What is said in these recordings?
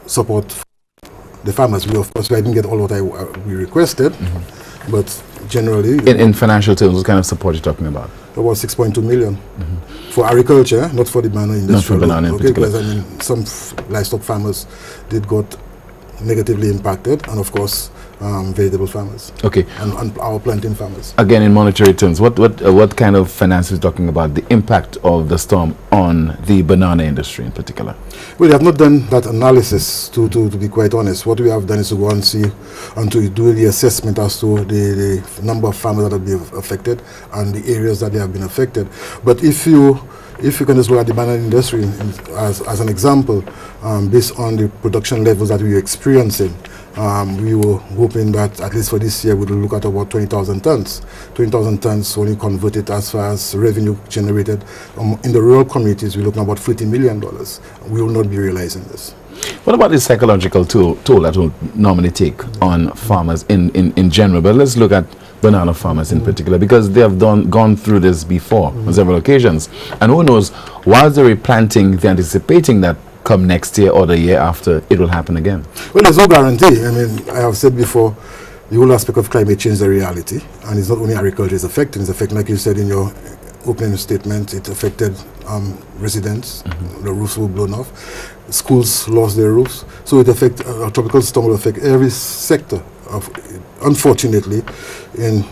support the farmers. We, of course, I didn't get all what we requested, but generally... In financial terms, what kind of support are you talking about? About 6.2 million for agriculture, not for the banana industry. Not for banana in particular. Because I mean, some livestock farmers did got negatively impacted, and of course, vegetable farmers. Okay. And our plantain farmers. Again, in monetary terms, what kind of finance is talking about the impact of the storm on the banana industry in particular? Well, we have not done that analysis, to be quite honest. What we have done is to go and see and to do the assessment as to the number of farmers that have been affected and the areas that they have been affected. But if you can just look at the banana industry as an example, based on the production levels that we were experiencing, we were hoping that at least for this year we'll look at about 20,000 tons. 20,000 tons only converted as far as revenue generated. In the rural communities, we're looking at about $40 million. We will not be realizing this. What about the psychological toll that will normally take on farmers in general? But let's look at banana farmers in particular, because they have gone through this before on several occasions. And who knows, whilst they're replanting, they're anticipating that come next year or the year after, it will happen again. Well, there's no guarantee. I mean, I have said before, the whole aspect of climate change is a reality. And it's not only agriculture it's affecting, like you said in your opening statement, it affected residents. The roofs were blown off. Schools lost their roofs. So it affects, a tropical storm will affect every sector. Unfortunately, in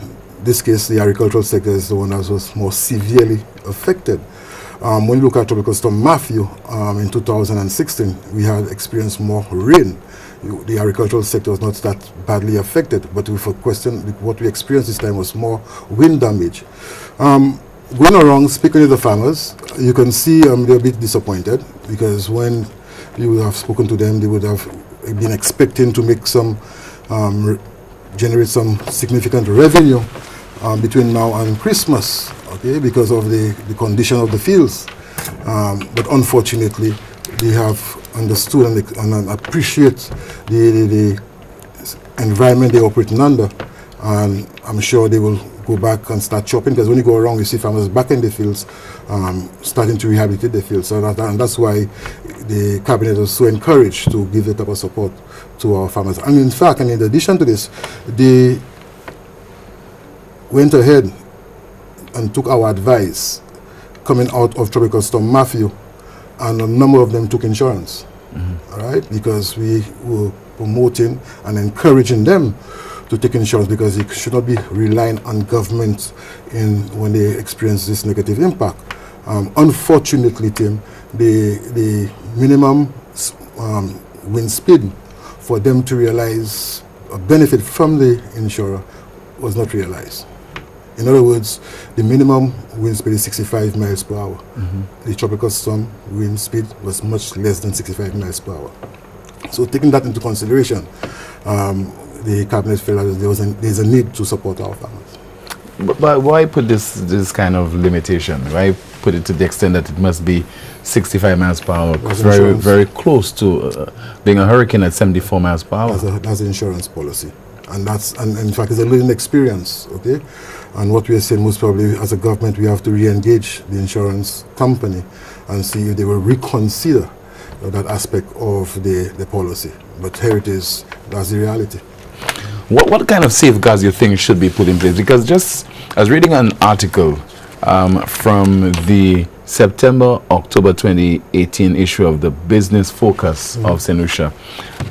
this case, the agricultural sector is the one that was more severely affected. When you look at Tropical Storm Matthew in 2016, we had experienced more rain. The agricultural sector was not that badly affected, but with a question, what we experienced this time was more wind damage. Going around speaking to the farmers, you can see they're a bit disappointed, because when you would have spoken to them, they would have been expecting to make some, generate some significant revenue between now and Christmas, okay, because of the condition of the fields. But unfortunately, they have understood and appreciate the environment they're operating under. And I'm sure they will go back and start chopping, because when you go around, you see farmers back in the fields, starting to rehabilitate the fields. So and that's why the cabinet was so encouraged to give that type of support to our farmers. And in fact, and in addition to this, they went ahead and took our advice coming out of Tropical Storm Matthew, and a number of them took insurance, all right, because we were promoting and encouraging them to take insurance, because they should not be relying on government when they experience this negative impact. Unfortunately, Tim, the minimum wind speed for them to realize a benefit from the insurer was not realized. In other words, the minimum wind speed is 65 miles per hour. The tropical storm wind speed was much less than 65 miles per hour. So taking that into consideration, the cabinet felt that there's a need to support our farmers. But why put this kind of limitation? Why put it to the extent that it must be 65 miles per hour? Very, very close to being a hurricane at 74 miles per hour. That's an insurance policy. And in fact, it's a learning experience, okay? And what we are saying, most probably, as a government, we have to re-engage the insurance company and see if they will reconsider that aspect of the policy. But here it is, that's the reality. What kind of safeguards do you think should be put in place? Because just I was reading an article from the September-October 2018 issue of the Business Focus of St. Lucia,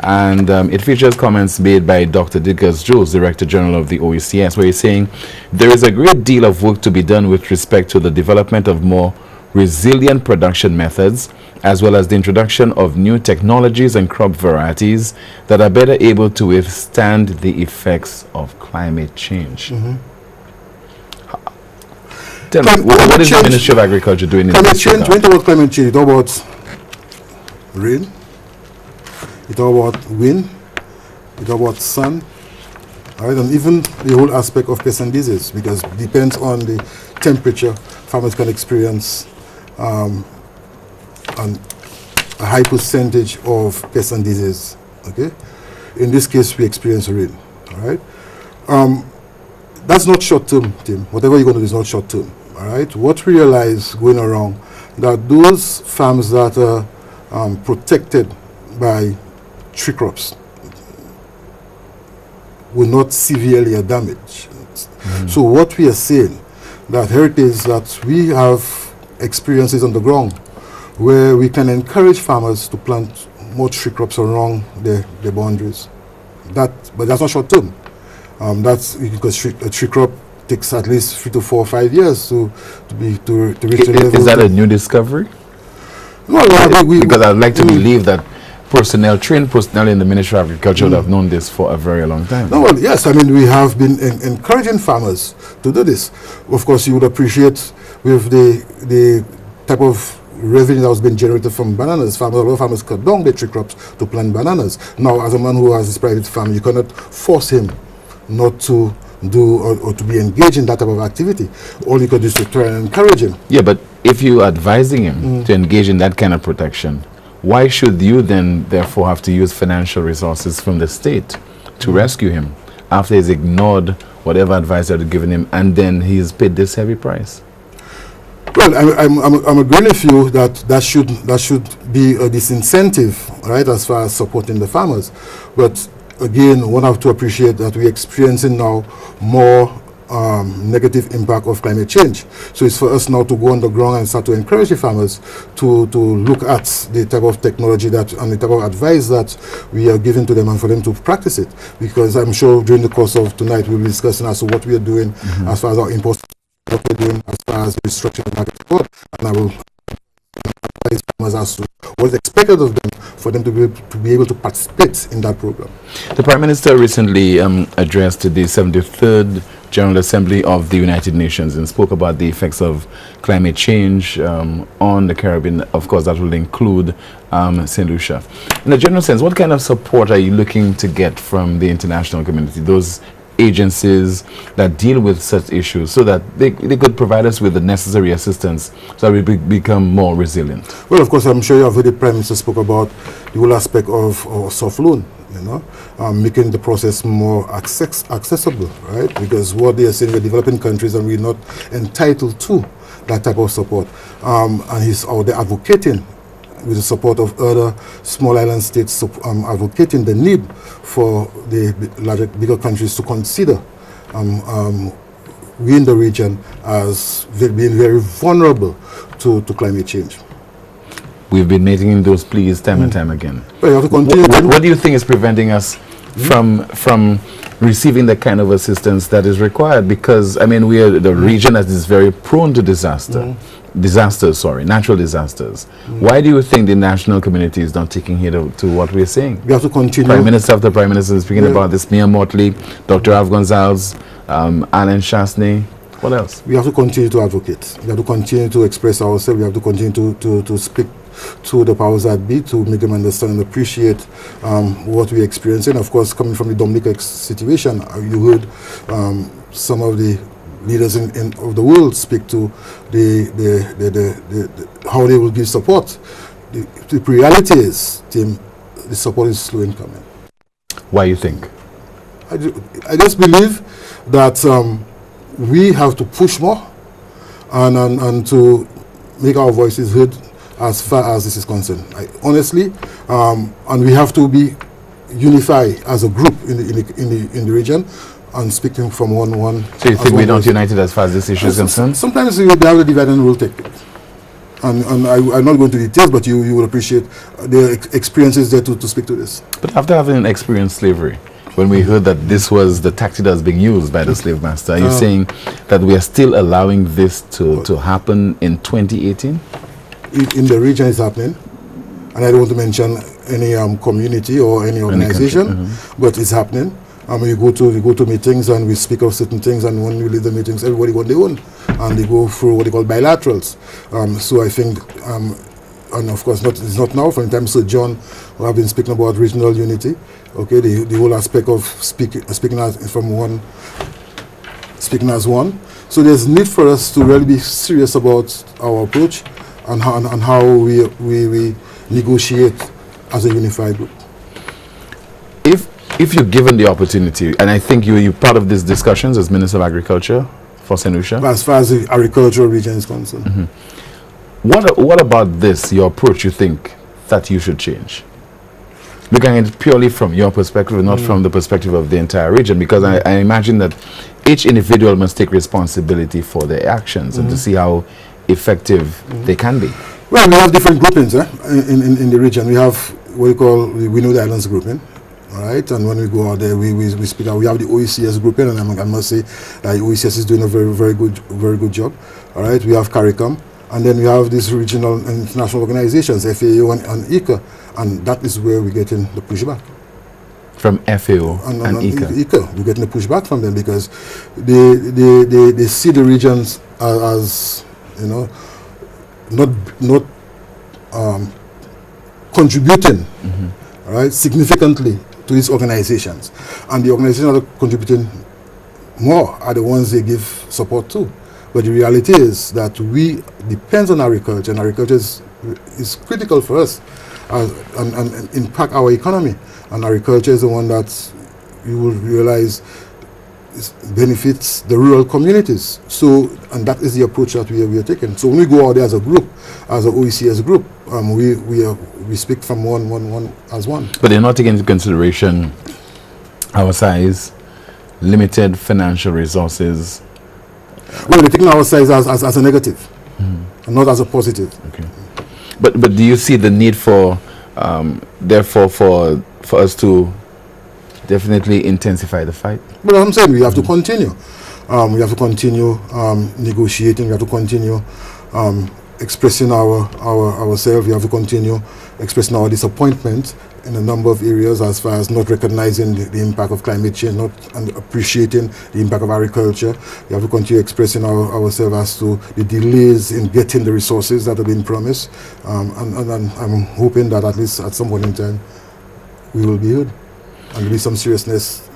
and it features comments made by Dr. Dickers Jules, Director General of the OECS, where he's saying there is a great deal of work to be done with respect to the development of more resilient production methods, as well as the introduction of new technologies and crop varieties that are better able to withstand the effects of climate change. Tell me, what is the Ministry of Agriculture doing in this regard? When you talk about climate change, you talk about rain, you talk about wind, you talk about sun, all right, and even the whole aspect of pests and disease, because it depends on the temperature, farmers can experience a high percentage of pests and disease, okay? In this case, we experience rain, all right? That's not short-term, Tim. Whatever you're going to do is not short-term, all right? What we realize going around, that those farms that are protected by tree crops were not severely damaged. So what we are saying, that heritage is that we have experiences on the ground where we can encourage farmers to plant more tree crops around their boundaries. But that's not short term. That's because a tree crop takes at least 3 to 4 or 5 years to reach the level. Is that a new discovery? No, because I'd like to believe that trained personnel in the Ministry of Agriculture would have known this for a very long time. No, well, yes, I mean, we have been encouraging farmers to do this. Of course, you would appreciate with the type of revenue that was being generated from bananas. A lot of farmers cut down their tree crops to plant bananas. Now, as a man who has his private farm, you cannot force him not to do or to be engaged in that type of activity. All you could do is to try and encourage him. Yeah, but if you're advising him to engage in that kind of protection, why should you then therefore have to use financial resources from the state to rescue him after he's ignored whatever advice that you've given him and then he's paid this heavy price? Well, I'm agreeing with you that should be a disincentive, right, as far as supporting the farmers. But again, one have to appreciate that we're experiencing now more negative impact of climate change. So it's for us now to go on the ground and start to encourage the farmers to look at the type of technology and the type of advice that we are giving to them and for them to practice it. Because I'm sure during the course of tonight we'll be discussing as to what we are doing as far as our imports, what we're doing as far as restructuring the market support, and I will advise farmers as to what is expected of them for them to be able to participate in that program. The Prime Minister recently addressed the 73rd General Assembly of the United Nations and spoke about the effects of climate change on the Caribbean. Of course, that will include St. Lucia. In a general sense, what kind of support are you looking to get from the international community, those agencies that deal with such issues, so that they could provide us with the necessary assistance so that we become more resilient? Well, of course, I'm sure you have heard the Prime Minister spoke about the whole aspect of soft loan, making the process more accessible, right? Because what they are saying, we're developing countries and we're not entitled to that type of support. And he's out there advocating, with the support of other small island states, advocating the need for the bigger countries to consider we in the region as being very vulnerable to climate change. We've been making those pleas time and time again. But you have to continue. What do you think is preventing us from receiving the kind of assistance that is required? Because, I mean, we are the region that is very prone to natural disasters. Why do you think the national community is not taking heed to what we're saying? We have to continue. Prime Minister after Prime Minister is speaking about this. Mia Motley, Dr. Av Gonzalez, Alan Shastney. What else? We have to continue to advocate. We have to continue to express ourselves. We have to continue to speak to the powers that be to make them understand and appreciate what we're experiencing. Of course, coming from the Dominica situation, you heard some of the leaders of the world speak to how they will give support. The reality is, Tim, the support is slow in coming. Why you think? I just believe that we have to push more and to make our voices heard as far as this is concerned. Honestly, and we have to be unified as a group in the region. And speaking from one. So you think we're not united as far as this issue is concerned? Sometimes we have the divide and rule technique. And I'm not going to details, but you will appreciate the experiences there to speak to this. But after having experienced slavery, when we heard that this was the tactic that was being used by the slave master, are you saying that we are still allowing this to happen in 2018? In the region it's happening. And I don't want to mention any community or any organization, but it's happening. We go to meetings and we speak of certain things, and when we leave the meetings, everybody go on their own, and they go through what they call bilaterals. So I think, and of course, it's not now. From the time Sir John, who have been speaking about regional unity, okay, the whole aspect of speaking as one. So there's need for us to really be serious about our approach and how we negotiate as a unified group. If you're given the opportunity, and I think you're part of these discussions as Minister of Agriculture for St. Lucia? As far as the agricultural region is concerned. What about this, your approach, you think that you should change? looking at it purely from your perspective, not from the perspective of the entire region, because I imagine that each individual must take responsibility for their actions and to see how effective they can be. Well, we have different groupings in the region. We have what we call We Know the Islands grouping. All right, and when we go out there, we speak out. We have the OECS grouping, and I must say that OECS is doing a very good job. All right, we have CARICOM, and then we have these regional and international organizations, FAO and ICA, and that is where we're getting the pushback. From FAO and ICA. We're getting the pushback from them because they see the regions as not contributing, right, significantly to these organizations, and the organizations that are contributing more are the ones they give support to. But the reality is that we depend on agriculture, and agriculture is critical for us and impact our economy. And agriculture is the one that you will realize benefits the rural communities. So, and that is the approach that we are taking. So when we go out there as a group, as an OECS group, we speak from one as one. But they're not taking into consideration our size, limited financial resources. Well, they're taking our size as a negative, and not as a positive. Okay. But do you see the need for, therefore, for us to definitely intensify the fight? But I'm saying we have to continue. We have to continue negotiating. We have to continue expressing ourselves. We have to continue expressing our disappointment in a number of areas as far as not recognizing the impact of climate change, not appreciating the impact of agriculture. We have to continue expressing ourselves as to the delays in getting the resources that have been promised. And I'm hoping that at least at some point in time we will be heard and there will be some seriousness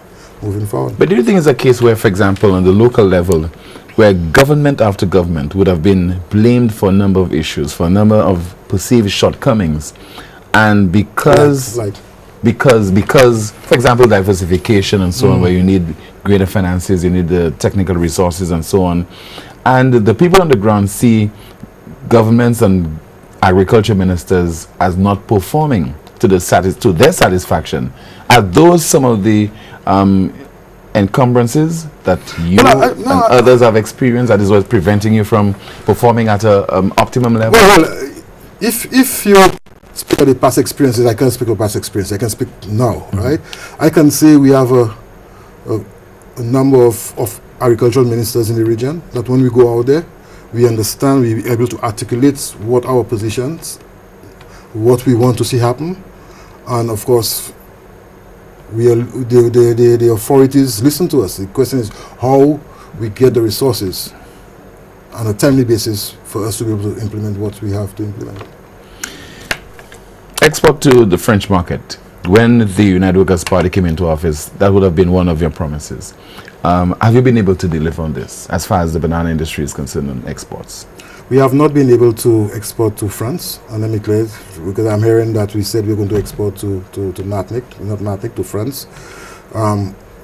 moving forward. But do you think it's a case where, for example, on the local level, where government after government would have been blamed for a number of issues, for a number of perceived shortcomings, and because, for example, diversification and so on, where you need greater finances, you need the technical resources and so on, and the people on the ground see governments and agriculture ministers as not performing to their satisfaction, are those some of the encumbrances that you and others have experienced that is what's preventing you from performing at an optimum level? Well, if you speak of the past experiences, I can't speak of past experiences. I can speak now, right? I can say we have a number of agricultural ministers in the region that when we go out there, we understand, we're able to articulate what our positions, what we want to see happen, and of course, the authorities listen to us. The question is how we get the resources on a timely basis for us to be able to implement what we have to implement. Export to the French market. When the United Workers' Party came into office, that would have been one of your promises. Have you been able to deliver on this as far as the banana industry is concerned on exports? We have not been able to export to France, and let me clear it, because I'm hearing that we said we're going to export to Martinique, not Martinique, to France.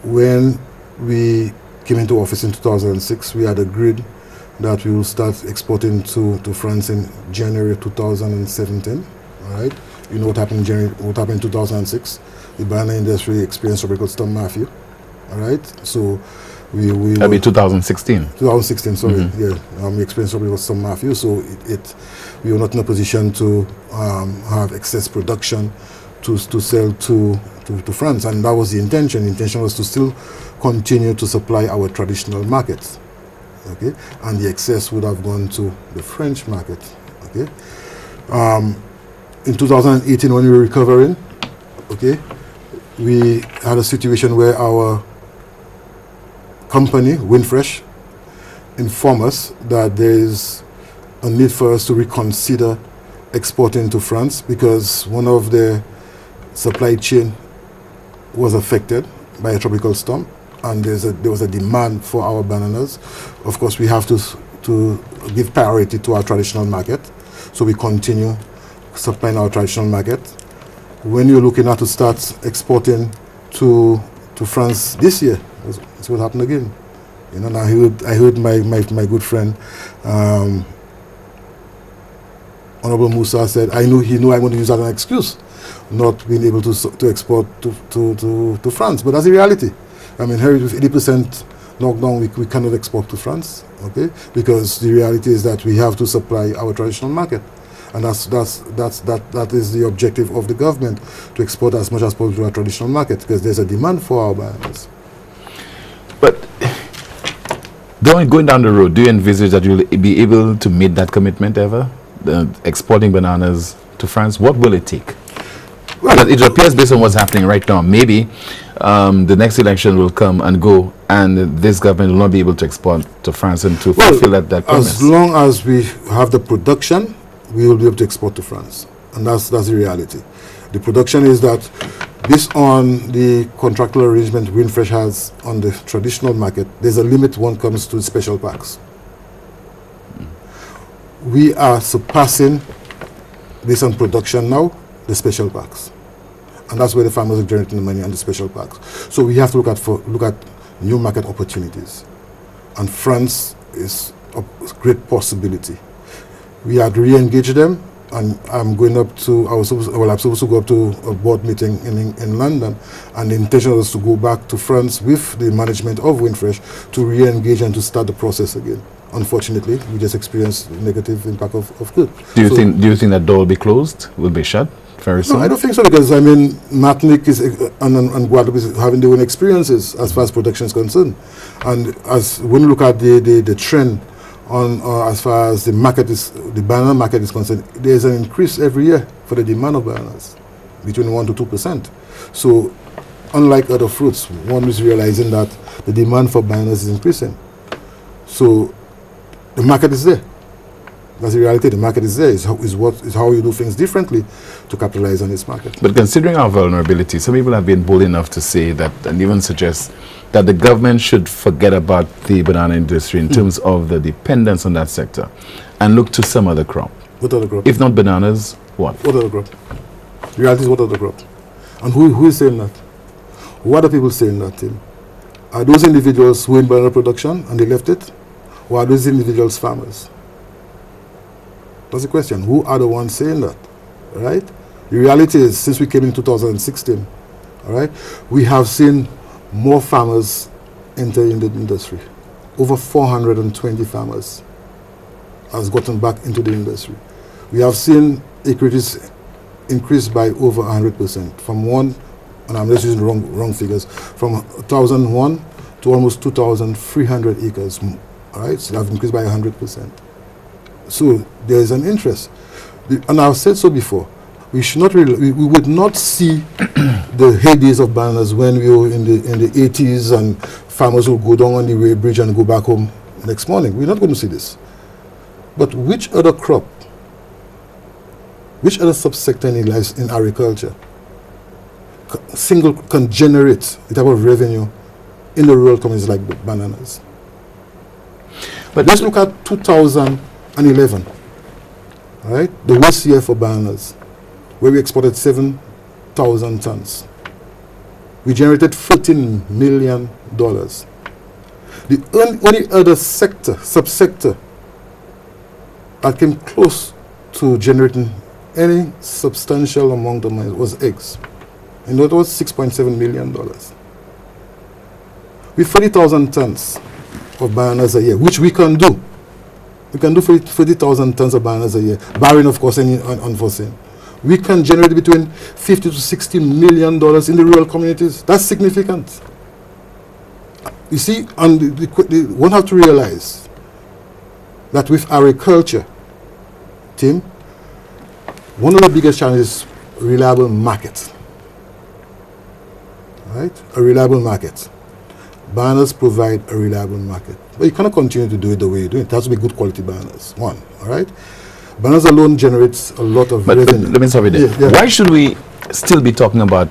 When we came into office in 2006, we had agreed that we will start exporting to France in January 2017. All right, you know what happened in January, what happened in 2006? The banana industry experienced what we call Storm Matthew. All right, so that'd be 2016. 2016, sorry. Yeah, we experienced what we call Storm Matthew, so we were not in a position to have excess production to sell to France, and that was the intention. The intention was to still continue to supply our traditional markets, okay, and the excess would have gone to the French market, okay. In 2018, when we were recovering, okay, we had a situation where our company, Windfresh, informed us that there is a need for us to reconsider exporting to France because one of the supply chain was affected by a tropical storm, and there was a demand for our bananas. Of course, we have to give priority to our traditional market, so we continue supplying our traditional market. When you're looking at to start exporting to France this year, that's what happened again. You know, I heard my good friend Honorable Musa said, he knew I'm going to use that as an excuse, not being able to export to France. But that's the reality. I mean, here with 80% knockdown, we cannot export to France, okay? Because the reality is that we have to supply our traditional market. And that is the objective of the government, to export as much as possible to our traditional market, because there's a demand for our bananas. But going down the road, do you envisage that you'll be able to meet that commitment ever? Exporting bananas to France? What will it take? Well, it appears, based on what's happening right now, maybe the next election will come and go, and this government will not be able to export to France and to fulfill that promise. As long as we have the production, we will be able to export to France. And that's the reality. The production is that, based on the contractual arrangement Windfresh has on the traditional market, there's a limit when it comes to special packs. We are surpassing, based on production now, the special packs. And that's where the farmers are generating the money on the special packs. So we have to look at new market opportunities. And France is a great possibility. We had re-engaged them, and I'm going up to, I'm supposed to go up to a board meeting in London, and the intention was to go back to France with the management of Windfresh to re-engage and to start the process again. Unfortunately, we just experienced the negative impact of good. Do you think that door will be closed, will be shut very soon? No, I don't think so, because I mean, Martinique is and Guadeloupe is having their own experiences as far as production is concerned, and when you look at the trend on as far as the banana market is concerned, there's an increase every year for the demand of bananas, between 1% to 2%. So, unlike other fruits, one is realizing that the demand for bananas is increasing. So, the market is there. That's the reality. The market is there. Is how you do things differently to capitalize on this market. But considering our vulnerability, some people have been bold enough to say that, and even suggest that the government should forget about the banana industry in terms of the dependence on that sector and look to some other crop. What other crop? If not bananas, what? What other crop? The reality is, what other crop? And who is saying that? What are people saying that, Tim? Are those individuals who are in banana production and they left it? Or are those individuals farmers? That's the question. Who are the ones saying that? All right? The reality is, since we came in 2016, all right, we have seen more farmers enter in the industry. Over 420 farmers has gotten back into the industry. We have seen acreages increase by over 100%, from one, and I'm just using wrong figures, from 1,001 to almost 2,300 acres. All right, so they have increased by 100%. So there is an interest, and I've said so before. We should not we would not see the heydays of bananas when we were in the 80s, and farmers will go down on the rail bridge and go back home next morning. We're not going to see this. But which other crop, which other subsector in agriculture can generate the type of revenue in the rural communities like bananas? But let's look at 2011, all right? The worst year for bananas, where we exported 7,000 tons. We generated $14 million. The only other subsector that came close to generating any substantial amount of money was eggs. And that was $6.7 million. With 40,000 tons of bananas a year, which we can do. We can do 40,000 tons of bananas a year, barring, of course, any unforeseen. We can generate between $50 to $60 million in the rural communities. That's significant. You see, and one have to realize that with agriculture, Tim, one of the biggest challenges is reliable market. Right? A reliable market. Bananas provide a reliable market. But you cannot continue to do it the way you do it. It has to be good quality bananas. One, all right? Bananas alone generates a lot of revenue. Let me stop you there. Yeah. Why should we still be talking about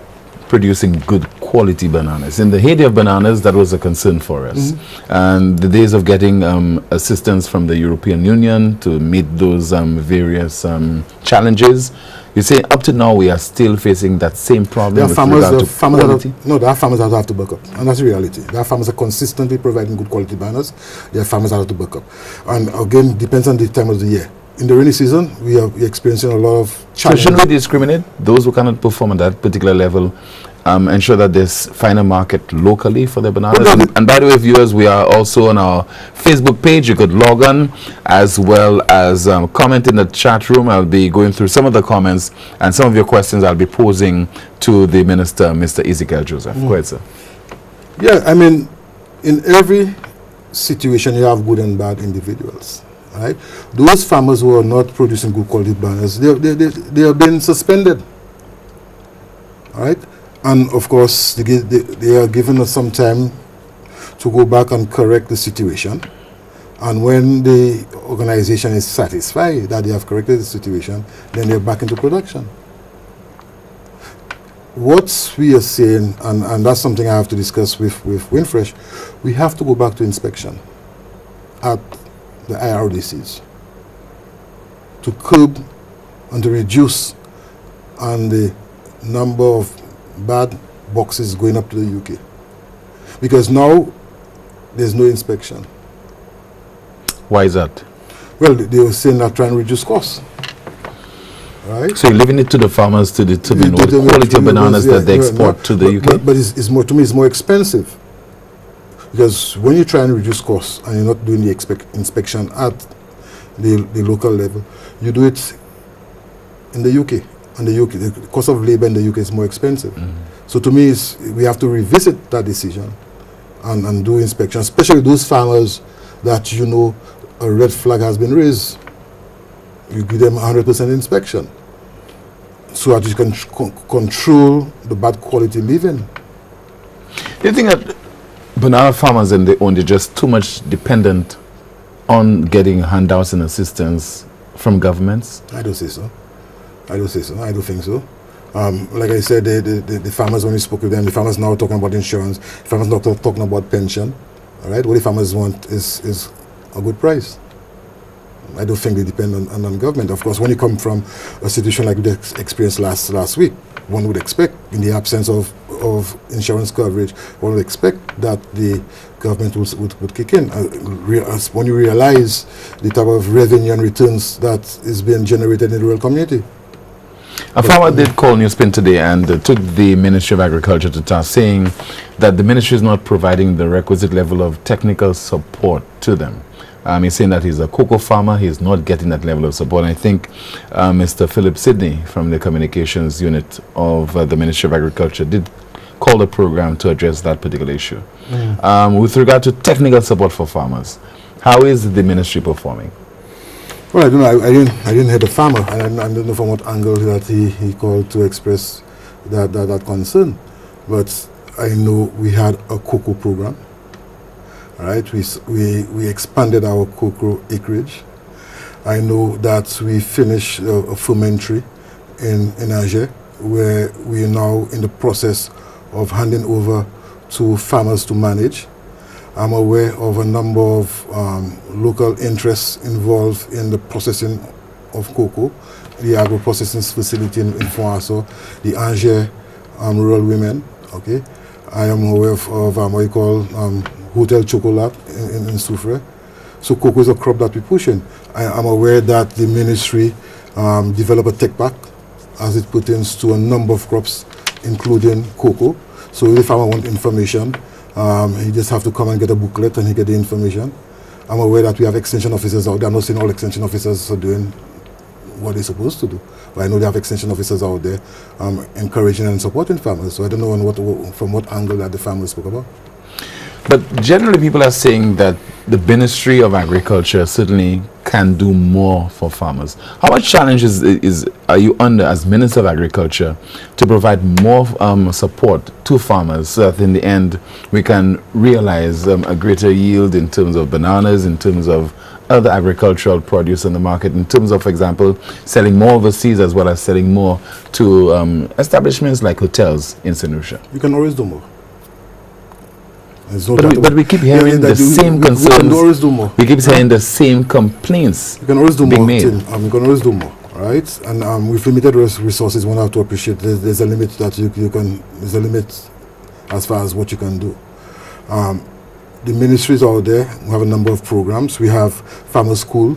producing good quality bananas? In the heyday of bananas, that was a concern for us. And the days of getting assistance from the European Union to meet those various challenges, you say up to now we are still facing that same problem. There are farmers that have to back up, and that's the reality. There are farmers that are consistently providing good quality bananas. There are farmers that have to back up, and again, depends on the time of the year. in the rainy season, we're experiencing a lot of So challenges. shouldn't we discriminate those who cannot perform at that particular level? Ensure that there's find a market locally for the bananas. Well, And by the way, viewers, we are also on our Facebook page. You could log on as well as comment in the chat room. I'll be going through some of the comments and some of your questions I'll be posing to the Minister, Mr. Ezekiel Joseph. Go ahead, sir. Yeah, I mean, in every situation, you have good and bad individuals. Right? Those farmers who are not producing good quality bananas, they have been suspended. All right? And of course, they are giving us some time to go back and correct the situation. And when the organization is satisfied that they have corrected the situation, then they're back into production. What we are saying, and that's something I have to discuss with Winfresh, we have to go back to inspection at the IRDCs to curb and to reduce on the number of bad boxes going up to the UK, because now there's no inspection. Why is that? Well, they were saying they're trying to reduce costs. Right? So you're leaving it to the farmers to determine what quality of bananas that they export to the UK? But it's more, to me, it's more expensive. Because when you try and reduce costs and you're not doing the inspection at the local level, you do it in the UK. And the cost of labor in the UK is more expensive. So to me, we have to revisit that decision and do inspection, especially those farmers that you know a red flag has been raised. You give them 100% inspection so that you can control the bad quality living. Do you think that banana farmers and their own, they're just too much dependent on getting handouts and assistance from governments? I don't say so. I don't think so. Like I said, the farmers, when we spoke with them, the farmers now talking about insurance, the farmers now talking about pension. All right, what the farmers want is a good price. I don't think they depend on government. Of course, when you come from a situation like we experienced last week, one would expect, in the absence of insurance coverage, one would expect that the government would kick in. When you realize the type of revenue and returns that is being generated in the rural community. A farmer did call Newspin today and took the Ministry of Agriculture to task, saying that the ministry is not providing the requisite level of technical support to them. He's saying that he's a cocoa farmer, he's not getting that level of support. And I think Mr. Philip Sidney from the communications unit of the Ministry of Agriculture did call the program to address that particular issue. With regard to technical support for farmers, how is the ministry performing? Well, I don't know. I didn't hear the farmer, and I don't know from what angle that he called to express that concern. But I know we had a cocoa program. All right, we expanded our cocoa acreage. I know that we finished a fermentary in Angers, where we are now in the process of handing over to farmers to manage. I'm aware of a number of local interests involved in the processing of cocoa, the agro-processing facility in Fontainebleau, the Angers rural women. Okay, I am aware of what you call Hotel Chocolat in Soufrière. So cocoa is a crop that we push in. I'm aware that the ministry developed a tech pack as it pertains to a number of crops, including cocoa. So if the farmer wants information, he just have to come and get a booklet and he get the information. I'm aware that we have extension officers out there. I'm not saying all extension officers are doing what they're supposed to do, but I know they have extension officers out there encouraging and supporting farmers. So I don't know from what angle that the farmers spoke about. But generally people are saying that the Ministry of Agriculture certainly can do more for farmers. How much challenges are you under as Minister of Agriculture to provide more support to farmers so that in the end we can realize a greater yield in terms of bananas, in terms of other agricultural produce in the market, in terms of, for example, selling more overseas as well as selling more to establishments like hotels in St. Lucia? You can always do more. But we keep hearing the same concerns. We can always do more. We keep hearing the same complaints. You can always do more. Made. We can always do more, right? And with limited resources, one have to appreciate there's a limit that you can. There's a limit as far as what you can do. The ministries out there, we have a number of programs. We have farmer school.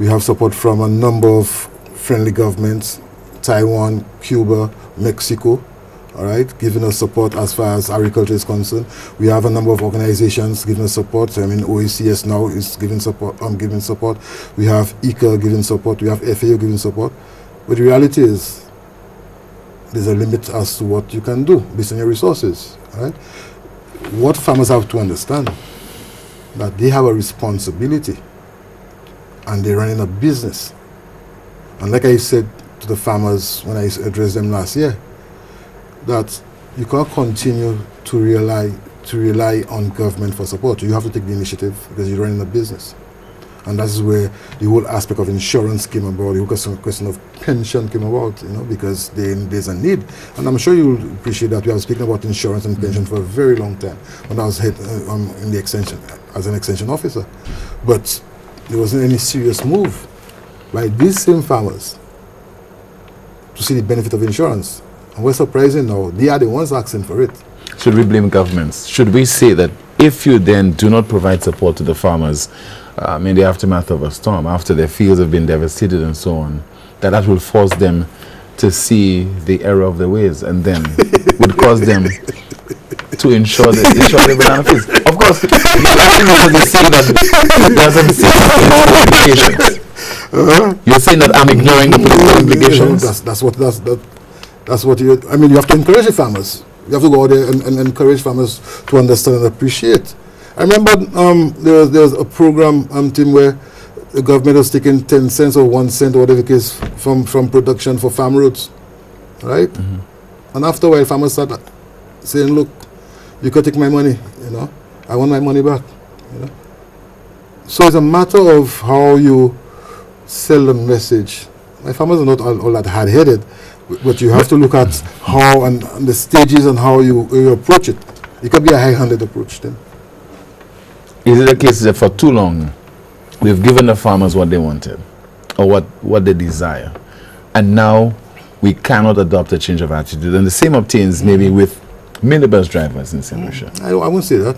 We have support from a number of friendly governments, Taiwan, Cuba, Mexico, all right, giving us support as far as agriculture is concerned. We have a number of organizations giving us support. I mean, OECS now is giving support. We have ICA giving support. We have FAO giving support. But the reality is, there's a limit as to what you can do based on your resources, all right? What farmers have to understand, that they have a responsibility and they're running a business. And like I said to the farmers when I addressed them last year, that you can't continue to rely on government for support. You have to take the initiative because you're running a business. And that's where the whole aspect of insurance came about, the whole question of pension came about, because there's a need. And I'm sure you'll appreciate that we have spoken about insurance and pension for a very long time when I was head in the extension, as an extension officer. But there wasn't any serious move by these same farmers to see the benefit of insurance. And what's surprising now, they are the ones asking for it. Should we blame governments? Should we say that if you then do not provide support to the farmers in the aftermath of a storm, after their fields have been devastated and so on, that will force them to see the error of their ways and then would cause them to ensure the banana fields? Of course, you're saying that it doesn't see implications. You're saying that I'm ignoring the political implications? That's what you have to encourage the farmers. You have to go out there and encourage farmers to understand and appreciate. I remember there was a program, Tim, where the government was taking 10 cents or 1 cent or whatever it is from production for farm roads, right? Mm-hmm. And after a while, farmers started saying, look, you can take my money, I want my money back, So it's a matter of how you sell the message. My farmers are not all that hard-headed, but you have to look at how and the stages and how you approach it. It can be a high-handed approach then. Is it the case that for too long we've given the farmers what they wanted or what they desire, and now we cannot adopt a change of attitude? And the same obtains maybe with minibus drivers in St. Lucia. I won't say that.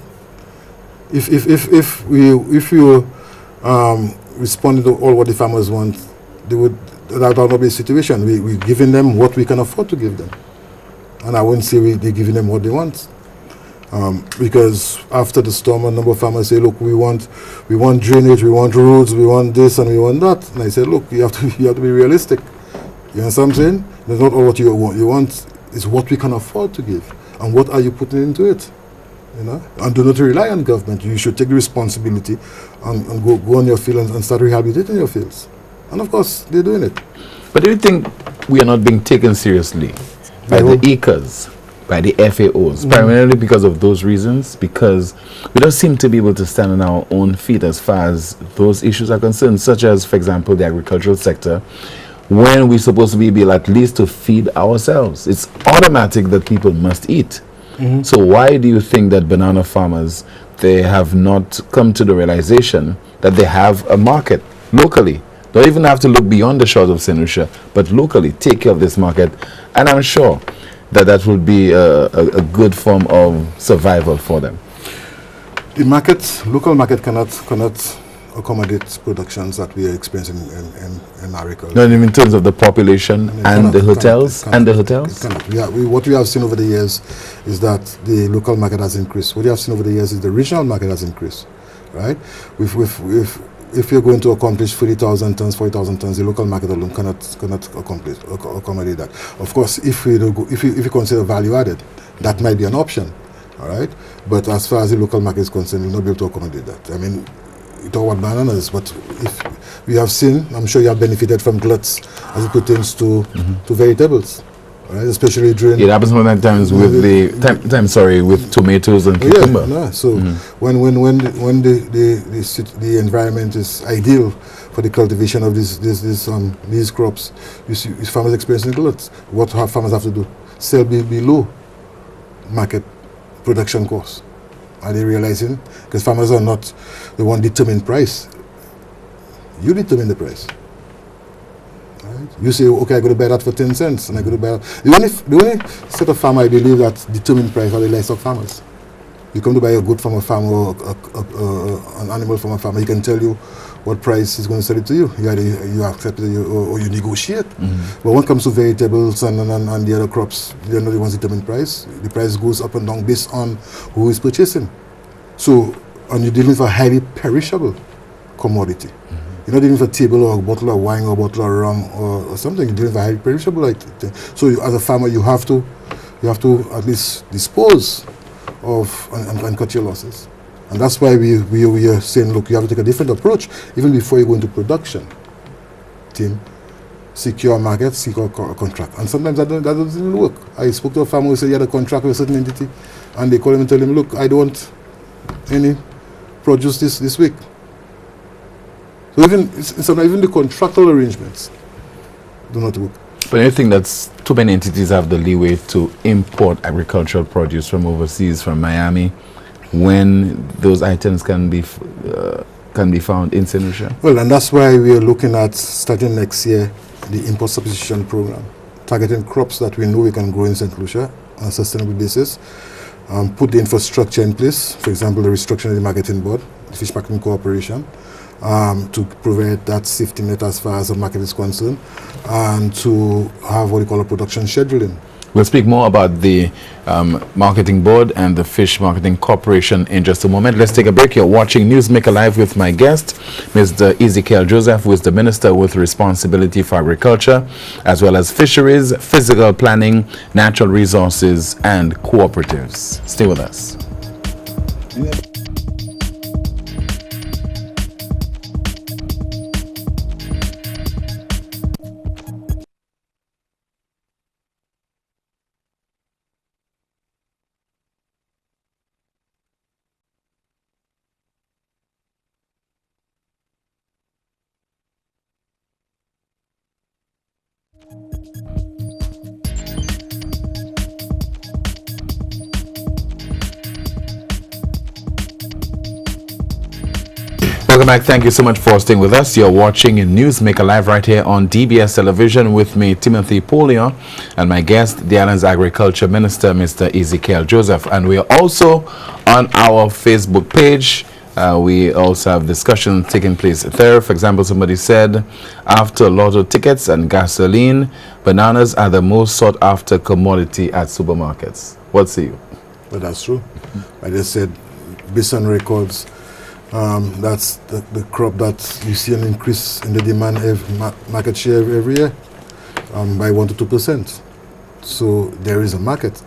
If you responded to all what the farmers want, that would not be a situation. We're giving them what we can afford to give them, and I wouldn't say they're giving them what they want. Because after the storm, a number of farmers say, look, we want drainage, we want roads, we want this and we want that. And I say, look, you have to be realistic. You know what I'm saying? That's not all what you want. You want is what we can afford to give. And what are you putting into it? And do not rely on government. You should take the responsibility and go on your field and start rehabilitating your fields. And of course, they're doing it. But do you think we are not being taken seriously by the ICAs? By the FAOs, primarily because of those reasons, because we don't seem to be able to stand on our own feet as far as those issues are concerned, such as, for example, the agricultural sector, when we're supposed to be able at least to feed ourselves. It's automatic that people must eat. Mm-hmm. So why do you think that banana farmers, they have not come to the realization that they have a market locally? Don't even have to look beyond the shores of St. Lucia, but locally take care of this market. And I'm sure that will be a good form of survival for them. The local market cannot accommodate productions that we are experiencing in agriculture. No, in terms of the population and the hotels? What we have seen over the years is that the local market has increased. What we have seen over the years is the regional market has increased, right? If you're going to accomplish 30,000 tons, 40,000 tons, the local market alone cannot accommodate that. Of course, if you consider value added, that might be an option, all right? But as far as the local market is concerned, you'll not be able to accommodate that. I mean, you talk about bananas, but if we have seen, I'm sure you have benefited from gluts as it pertains to vegetables. Right, especially during it happens sometimes with with tomatoes and cucumber. So when the environment is ideal for the cultivation of these crops, you see farmers experiencing gluts. What farmers have to do? Sell below market production costs. Are they realizing? Because farmers are not the one determining price. You determine the price. You say, okay, I got to buy that for 10 cents, and I got to buy that. The only set of farmer I believe that determine price are the livestock farmers. You come to buy a goat from a farmer or an animal from a farmer, he can tell you what price is going to sell it to you. You accept it or you negotiate. But when it comes to vegetables and the other crops, they're not the ones determine price. The price goes up and down based on who is purchasing. So, and you're dealing with a highly perishable commodity. You're not dealing with a table or a bottle of wine or a bottle of rum or something. You're dealing with a highly perishable item. So, as a farmer, you have to at least dispose of and cut your losses. And that's why we are saying, look, you have to take a different approach even before you go into production. Team, secure a market, secure a contract. And sometimes that doesn't work. I spoke to a farmer who said he had a contract with a certain entity, and they call him and tell him, look, I don't want any produce this week. So even the contractual arrangements do not work. But I think that too many entities have the leeway to import agricultural produce from overseas, from Miami, when those items can be found in St. Lucia. Well, and that's why we are looking at starting next year the import substitution program, targeting crops that we know we can grow in St. Lucia on a sustainable basis, put the infrastructure in place, for example, the restructuring of the marketing board, the Fish Marketing Corporation, to provide that safety net as far as the market is concerned, and to have what we call a production scheduling. We'll speak more about the marketing board and the Fish Marketing Corporation in just a moment. Let's take a break. You're watching Newsmaker Live with my guest, Mr. Ezekiel Joseph, who is the Minister with responsibility for agriculture, as well as fisheries, physical planning, natural resources, and cooperatives. Stay with us. Welcome back. Thank you so much for staying with us. You're watching Newsmaker Live right here on DBS Television with me, Timothy Polio, and my guest, the island's Agriculture Minister, Mr. Ezekiel Joseph. And we are also on our Facebook page. We also have discussions taking place there. For example, somebody said, after lotto tickets and gasoline, bananas are the most sought after commodity at supermarkets. What say you? Well, that's true. I just said, based on records, that's the crop that you see an increase in the demand market share every year by 1 to 2%. So there is a market,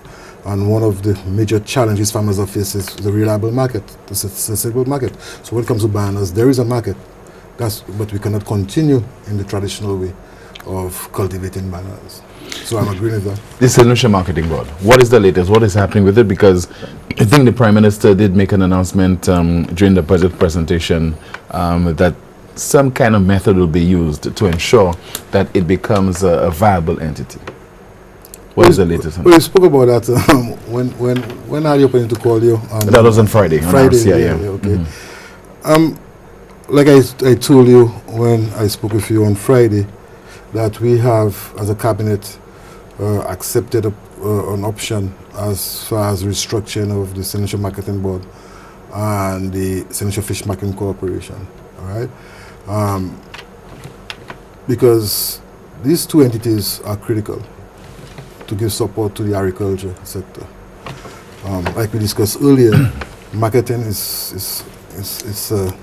and one of the major challenges farmers are facing is the reliable market, the sustainable market. So when it comes to bananas, there is a market, but we cannot continue in the traditional way of cultivating bananas. So I'm agreeing with that. The St. Lucia Marketing Board, what is the latest? What is happening with it? Because I think the Prime Minister did make an announcement during the budget presentation that some kind of method will be used to ensure that it becomes a viable entity. What is the latest? We spoke about that when are you planning to call you? That was on Friday. Friday, yeah. Okay. Like I told you when I spoke with you on Friday, that we have, as a cabinet, accepted an option as far as restructuring of the St. Lucia Marketing Board and the St. Lucia Fish Marketing Corporation. All right, because these two entities are critical to give support to the agriculture sector. Like we discussed earlier, marketing is an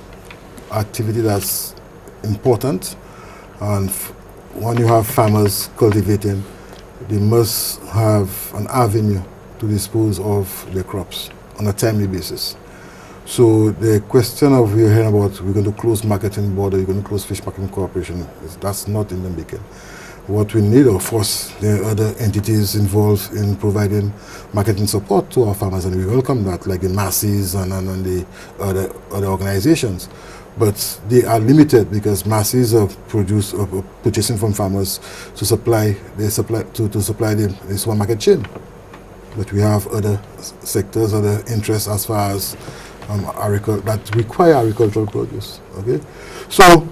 activity that's important, and when you have farmers cultivating, they must have an avenue to dispose of their crops on a timely basis. So the question of we're hearing about we're going to close marketing board or you're going to close Fish Marketing Corporation, that's not in the making. What we need, of course, there are other entities involved in providing marketing support to our farmers, and we welcome that, like the Massey's and the other organizations. But they are limited because Massey's are purchasing from farmers to supply the supermarket chain. But we have other sectors, other interests as far as that require agricultural produce. Okay, so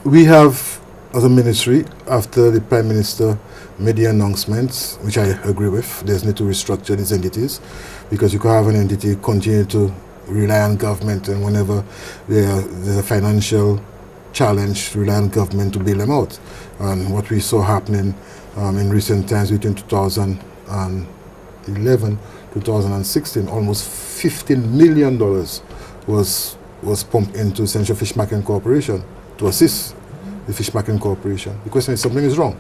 we have, as a ministry, after the Prime Minister made the announcements, which I agree with, there's need to restructure these entities, because you can have an entity continue to rely on government, and whenever there's a financial challenge, rely on government to bail them out. And what we saw happening in recent times between 2011, 2016, almost $15 million was pumped into Central Fish Marketing Corporation to assist the Fish Marketing Corporation. The question is, something is wrong.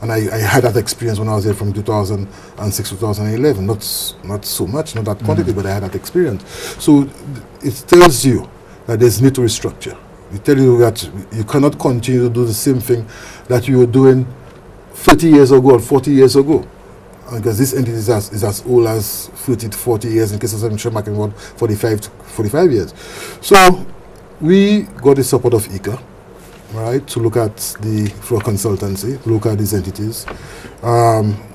And I had that experience when I was there from 2006 to 2011. Not so much, not that quantity, but I had that experience. So it tells you that there's need to restructure. It tells you that you cannot continue to do the same thing that you were doing 30 years ago or 40 years ago. Because this entity is as old as 30 to 40 years, in case of Central Marketing Board, 45 years. So we got the support of ICA, right, to look at for consultancy, look at these entities.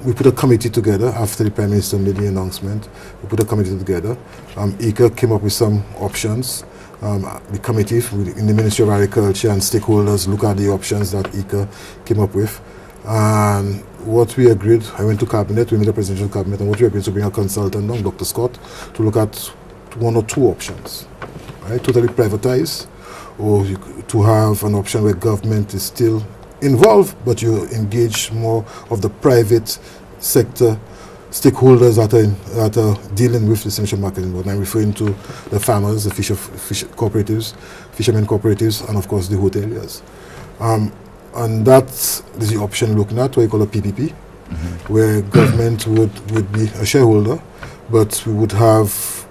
We put a committee together after the Prime Minister made the announcement. We put a committee together. ICA came up with some options. The committee in the Ministry of Agriculture and stakeholders look at the options that ICA came up with. And what we agreed, I went to cabinet, we made a presidential cabinet, and what we agreed to bring a consultant on, Dr. Scott, to look at one or two options, right? Totally privatize, or to have an option where government is still involved, but you engage more of the private sector stakeholders that are dealing with the Central Marketing Board. I'm referring to the farmers, the fishermen cooperatives, and of course the hoteliers. And that is the option looking at, what you call a PPP, where government would be a shareholder, but we would have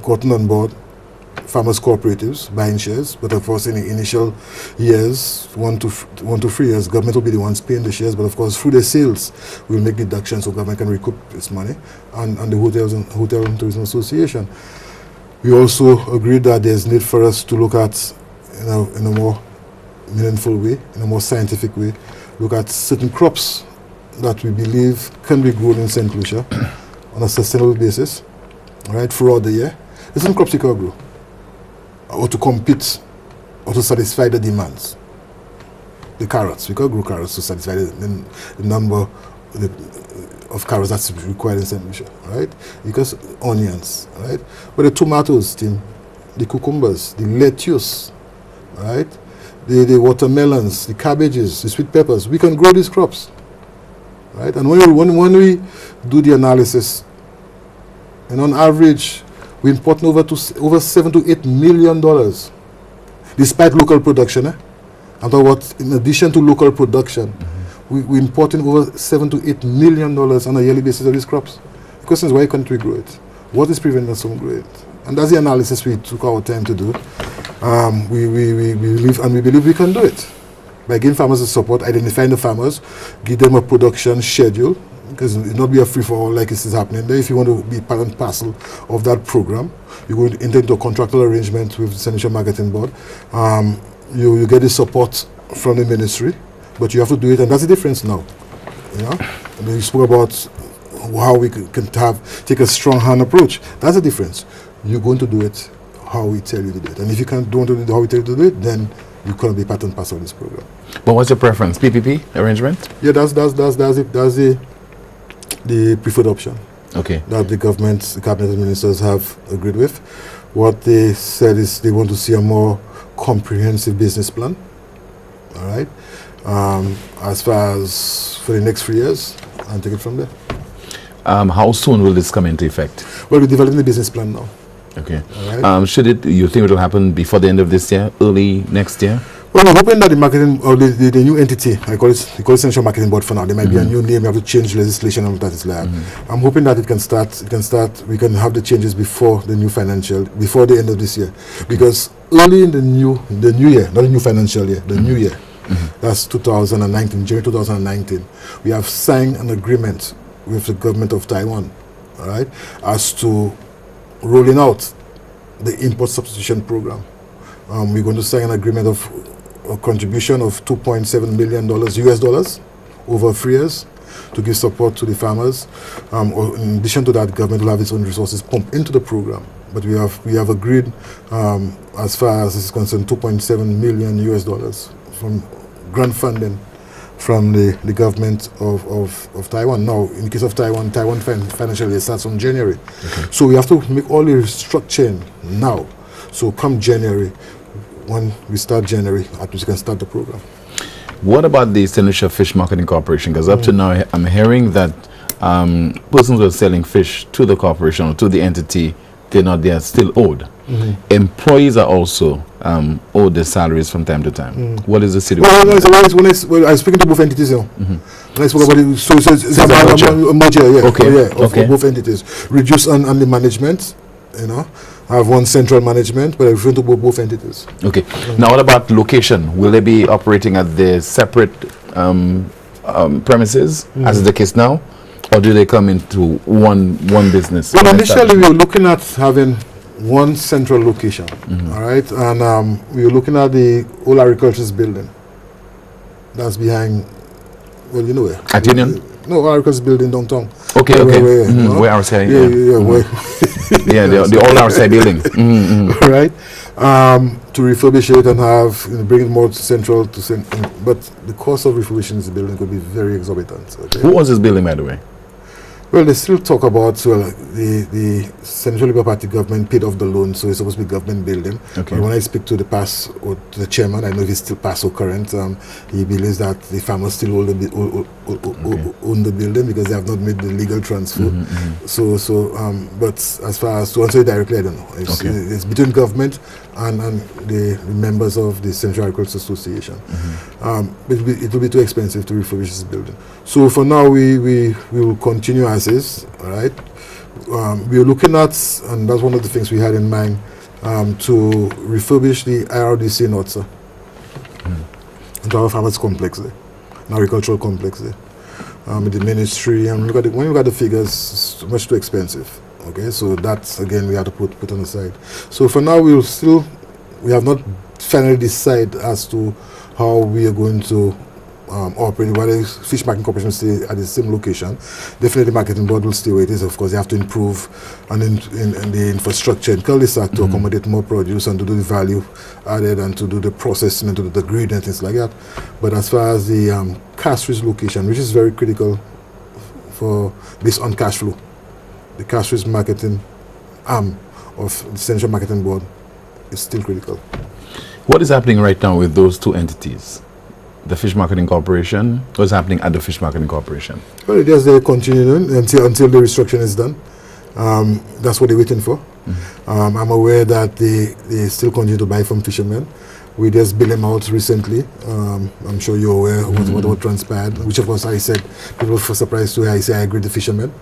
gotten on board farmers cooperatives buying shares, but of course in the initial years, 1 to 3 years, government will be the ones paying the shares, but of course through the sales, we'll make deductions so government can recoup its money, and the Hotel and Tourism Association. We also agreed that there's need for us to look at, in a more meaningful way, in a more scientific way, look at certain crops that we believe can be grown in St. Lucia on a sustainable basis, right, throughout the year. There's some crops you can grow, or to compete, or to satisfy the demands. The carrots, we can grow carrots to satisfy the number of carrots that's required in St. Lucia, right? Because onions, right? But the tomatoes, the cucumbers, the lettuce, right? The watermelons, the cabbages, the sweet peppers, we can grow these crops, right? And when we do the analysis, and on average, we import over $7 to $8 million, despite local production. I'm talking about, in addition to local production, we're importing over $7 to $8 million on a yearly basis of these crops. The question is, why can't we grow it? What is preventing us from growing it? And that's the analysis we took our time to do. We believe we can do it by giving farmers the support, identifying the farmers, give them a production schedule, because it will not be a free-for-all like this is happening there. If you want to be part and parcel of that program, you're going to enter into a contractual arrangement with the Central Marketing Board. You get the support from the ministry, but you have to do it, and that's the difference now. You know, and you spoke about how we can take a strong hand approach. That's the difference. You're going to do it how we tell you to do it, and if you don't do it how we tell you to do it, then you can't be part and parcel of this program. But what's your preference? PPP arrangement? Yeah, that's the preferred option. Okay. That the government, the cabinet ministers have agreed with. What they said is they want to see a more comprehensive business plan. All right. As far as for the next 3 years, and take it from there. How soon will this come into effect? Well, we're developing the business plan now. Okay. All right. You think it will happen before the end of this year, early next year? Well, I'm hoping that the marketing, or the new entity, I call it Central Marketing Board for now. There might be a new name. We have to change legislation and all that is like. I'm hoping that it can start. We can have the changes before the end of this year, because early in the new year, not the new financial year, the new year, that's 2019, January 2019, we have signed an agreement with the government of Taiwan, all right, as to rolling out the import substitution program. We're going to sign an agreement of a contribution of $2.7 million US dollars over 3 years to give support to the farmers. In addition to that, government will have its own resources pumped into the program. But we have agreed, as far as this is concerned, $2.7 million US dollars from grant funding from the government of Taiwan. Now, in the case of Taiwan, financial year starts on January. So we have to make all the restructuring now. So come January, when we start January, at least we can start the program. What about the St. Lucia Fish Marketing Corporation? Because up to now, I'm hearing that persons who are selling fish to the corporation or to the entity, they are still owed. Employees are also owed their salaries from time to time. What is the situation? Well, I was speaking to both entities now. When I spoke about it, so it's about a merger, of both entities. Reduce on the management, I have one central management, but I refer to both entities. Okay. Now, what about location? Will they be operating at the separate premises, as is the case now? Or do they come into one business? Well, initially we were looking at having one central location, all right? And we were looking at the old agriculture's building. That's behind, well, you know where? At Union? No, agriculture's building downtown. Okay. Where I was saying? The old RCI building. Right? To refurbish it and bring it more central but the cost of refurbishing this building could be very exorbitant. Okay? Who owns this building, by the way? Well, they still talk about the Central Labour Party government paid off the loan, so it's supposed to be government building. Okay. But when I speak to the chairman, I know he's still past or current. He believes that the farmers still own the building because they have not made the legal transfer. But as far as to answer it directly, I don't know. It's between government and the members of the Central Agricultural Association. It will be too expensive to refurbish this building. So for now, we will continue as is. All right. We are looking at, and that's one of the things we had in mind, to refurbish the IRDC in Otsa into our farmers complex there, an agricultural complex there. With the ministry, and when you look at the figures, it's much too expensive. Okay, so that's again we have to put on the side. So for now, we have not finally decided as to how we are going to operate. Whether Fish Marketing Corporation stay at the same location, definitely the marketing board will stay where it is. Of course, they have to improve in the infrastructure in cul-de-sac to accommodate more produce and to do the value added and to do the processing and to do the grid and things like that. But as far as the Castries location, which is very critical based on cash flow, the Castries marketing arm of the Central Marketing Board is still critical. What is happening right now with those two entities? The Fish Marketing Corporation? What's happening at the Fish Marketing Corporation? Well, they're continuing until the restructuring is done. That's what they're waiting for. I'm aware that they still continue to buy from fishermen. We just bailed them out recently. I'm sure you're aware of what transpired, which of course I said, people were surprised to hear I say I agree with the fishermen.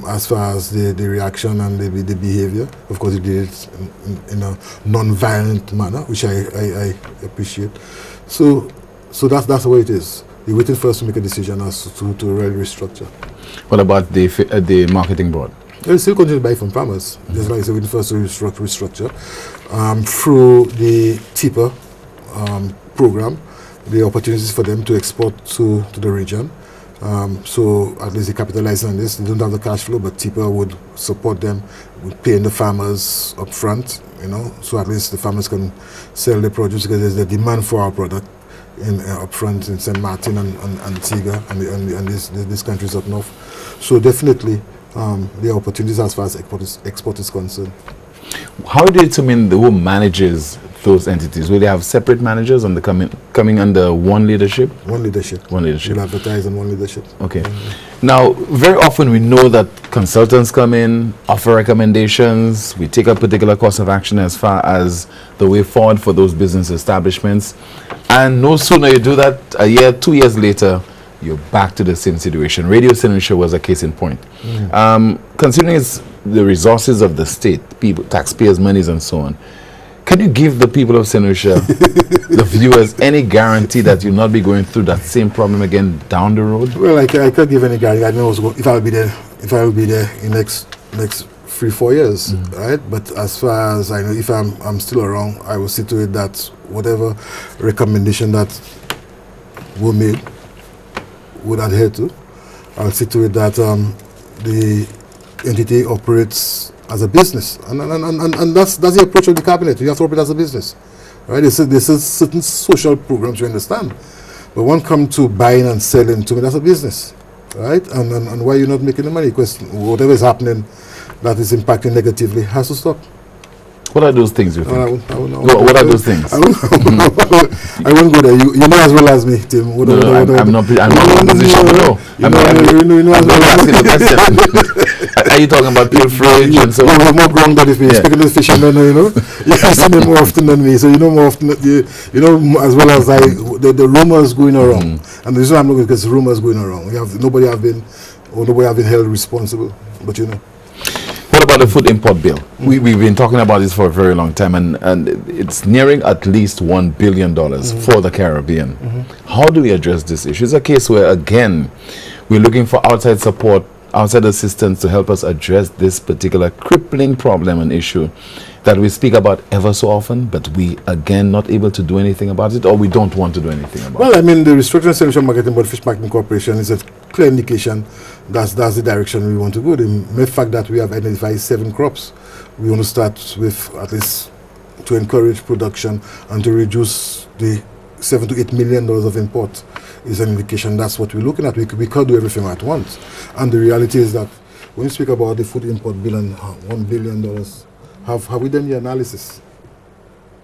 As far as the reaction and the behavior, of course, he did it in a non-violent manner, which I appreciate. So that's what it is. They're waiting for us to make a decision as to really restructure. What about the marketing board? They still continue to buy from farmers. Just like I said, waiting for us to restructure through the TIPA program, the opportunities for them to export to the region. So at least they capitalize on this. They don't have the cash flow, but TIPA would support them with paying the farmers up front, so at least the farmers can sell their produce because there's the demand for our product up front in St. Martin and Antigua and these countries up north. So definitely there are opportunities as far as export is concerned. How do you determine who manages those entities? Will they have separate managers on the coming under one leadership? One leadership. We'll advertise on one leadership. Okay. Now, very often we know that consultants come in, offer recommendations. We take a particular course of action as far as the way forward for those business establishments. And no sooner you do that, a year, 2 years later, you're back to the same situation. Radio St. Lucia was a case in point. Considering it's the resources of the state, people, taxpayers' monies and so on, can you give the people of St. Lucia, the viewers, any guarantee that you'll not be going through that same problem again down the road? Well, I can't give any guarantee. I know if I'll be there in next 3-4 years, right? But as far as I know, if I'm still around, I will see to it that whatever recommendation that were made would adhere to. I'll see to it that the entity operates as a business, and that's the approach of the cabinet. You have to operate as a business, right? There's certain social programs you understand But when come to buying and selling, to me that's a business, right? And why you're not making the money? Because whatever is happening that is impacting negatively has to stop. What are those things you think? What are those things? I won't go there. You know as well as me, Tim. I'm not in a position to know. I'm not asking the question. Are you talking about pilferage and so on? You're more grown than if you're speaking to the fishermen, You've seen them more often than me, so you know more often. You know as well as I. The rumors going around, and the reason I'm not because rumors going around. Nobody have been held responsible, but you know. What about the food import bill? We've been talking about this for a very long time, and it's nearing at least $1 billion for the Caribbean. How do we address this issue? It's a case where, again, we're looking for outside support, outside assistance to help us address this particular crippling problem and issue that we speak about ever so often, but we, again, not able to do anything about it, or we don't want to do anything about it. Well, I mean, the Restructuring and Solution Marketing Board Fish Marketing Corporation is a clear indication that's the direction we want to go. The mere fact that we have identified 7 crops, we want to start with at least to encourage production and to reduce the $7 to $8 million of import is an indication that's what we're looking at. We can't do everything at once. And the reality is that when you speak about the food import bill and $1 billion, have we done the analysis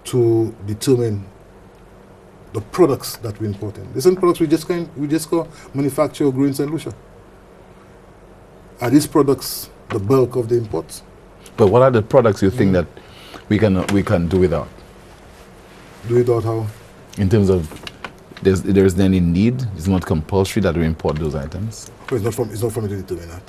to determine the products that we import in? These are products we just go manufacture or grow in St. Lucia. Are these products the bulk of the imports? But what are the products you think that we can do without? Do without how? In terms of there's any need? It's not compulsory that we import those items. Well, it's not for me to determine that.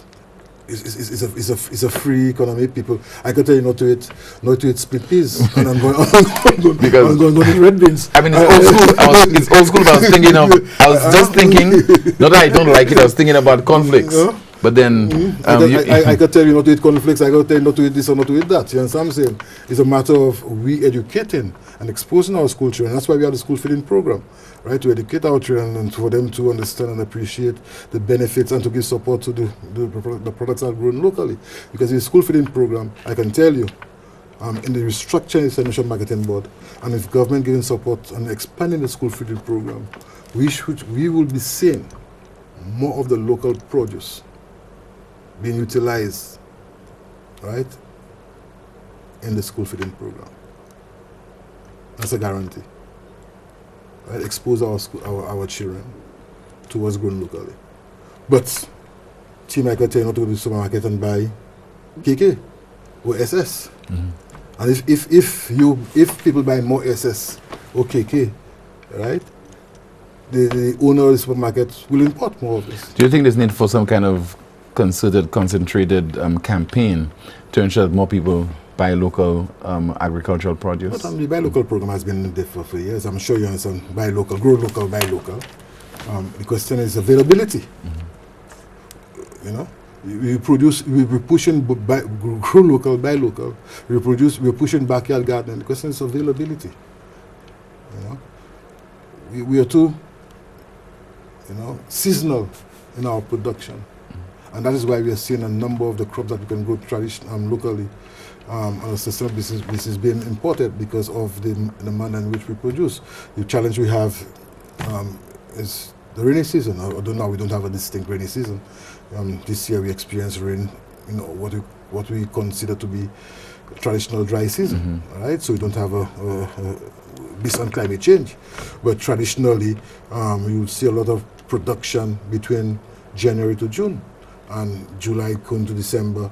It's a free economy. People, I can tell you not to eat split peas, and I'm going to eat red beans. I mean, it's old school. It's old school. But I was just thinking. Not that I don't like it. I was thinking about cornflakes. But then I can tell you not to eat cornflakes. I can tell you not to eat this or not to eat that. You understand what I'm saying? It's a matter of we educating and exposing our school children. That's why we have the school feeding program, right? To educate our children and for them to understand and appreciate the benefits and to give support to the products that are grown locally. Because in the school feeding program, I can tell you, in the restructuring of the National Marketing Board, and if government giving support and expanding the school feeding program, we will be seeing more of the local produce being utilized, right, in the school feeding program. That's a guarantee. Right? Expose our children to what's grown locally. But Team I can tell you not to go to the supermarket and buy KK or SS. And if people buy more SS or KK, right, the owner of the supermarket will import more of this. Do you think there's need for some kind of concerted, concentrated campaign to ensure that more people buy local agricultural produce? But, the buy local program has been there for years. I'm sure you understand. Buy local, grow local, buy local. The question is availability. You know, we're pushing grow local, buy local. We're pushing backyard gardening. The question is availability. You know, we are too, seasonal in our production. And that is why we are seeing a number of the crops that we can grow locally on a sustainable basis being imported because of the manner in which we produce. The challenge we have is the rainy season. Although now we don't have a distinct rainy season. This year we experienced rain, what we consider to be a traditional dry season, right? So we don't have based on climate change. But traditionally, you would see a lot of production between January to June. And July going to December,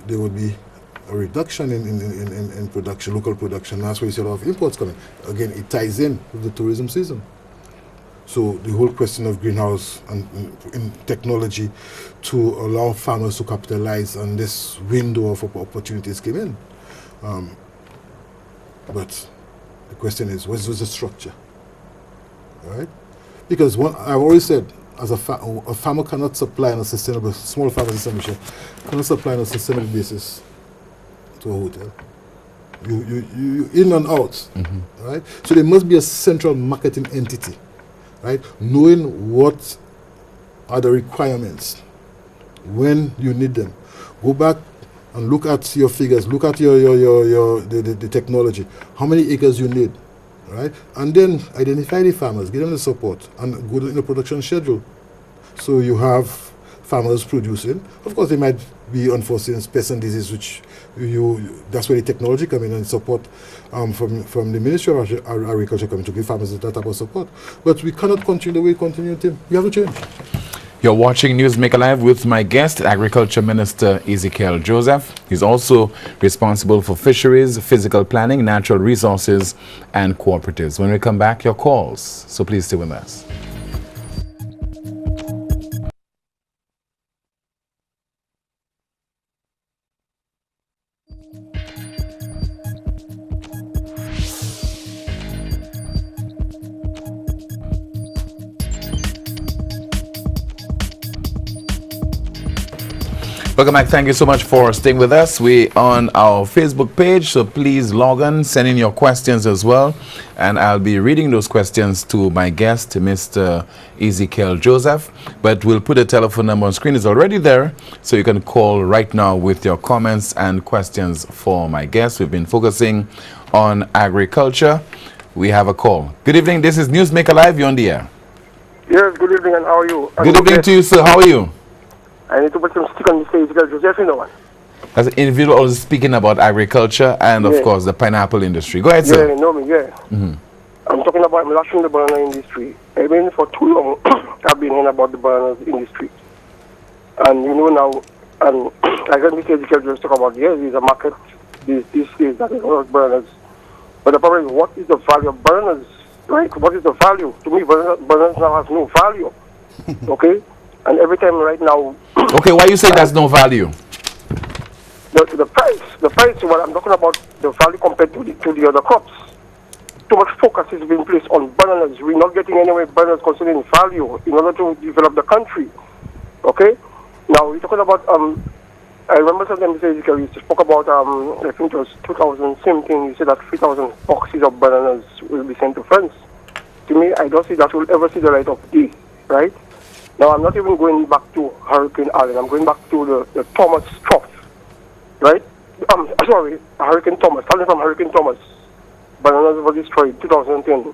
there would be a reduction in production, local production. That's why you see a lot of imports coming. Again, it ties in with the tourism season. So the whole question of greenhouse and in technology to allow farmers to capitalize on this window of opportunities came in. But the question is, what's the structure? All right? Because I've always said, as a farmer cannot supply on a sustainable, small farmers in St. Lucia cannot supply on a sustainable basis to a hotel. You in and out, right? So there must be a central marketing entity, right? Knowing what are the requirements when you need them. Go back and look at your figures. Look at the technology. How many acres you need, right? And then identify the farmers, give them the support, and go in the production schedule. So you have farmers producing. Of course, they might be unforeseen pests and diseases, which that's where the technology come in and support from the Ministry of Agriculture coming to give farmers that type of support. But we cannot continue the way we continue, Tim. We have to change. You're watching Newsmaker Live with my guest, Agriculture Minister Ezekiel Joseph. He's also responsible for fisheries, physical planning, natural resources, and cooperatives. When we come back, your calls. So please stay with us. Welcome back. Thank you so much for staying with us. We on our Facebook page, so please log on, send in your questions as well, and I'll be reading those questions to my guest, Mr. Ezekiel Joseph. But we'll put a telephone number on screen. It's already there, so you can call right now with your comments and questions for my guest. We've been focusing on agriculture. We have a call. Good evening. This is Newsmaker Live. You're on the air. Yes, good evening, and how are you? Good evening to you, sir. How are you? I need to put some stick on Mr. Ezekiel Joseph, you know one. As an individual, I was speaking about agriculture and, of course, the pineapple industry. Go ahead, sir. Yeah, you know me, yeah. I'm talking about lashing the banana industry. I've been for too long, I've been hearing about the banana industry. And you know now, and I heard Mr. Ezekiel just talk about, yes, there's a market these days that is all bananas. But the problem is, what is the value of bananas, right? What is the value? To me, bananas now has no value, okay? And every time right now... Okay, why you say there's no value? The price, what I'm talking about, the value compared to the other crops. Too much focus is being placed on bananas. We're not getting anywhere bananas concerning value in order to develop the country. Okay? Now, we're talking about... I remember sometimes Mr. Ezekiel used to spoke about, I think it was 2017, he said that 3,000 boxes of bananas will be sent to France. To me, I don't see that we'll ever see the light of day, right? Now, I'm not even going back to Hurricane Allen. I'm going back to the Thomas Trough, right? Sorry, Hurricane Thomas. Starting from Hurricane Thomas, bananas were destroyed 2010.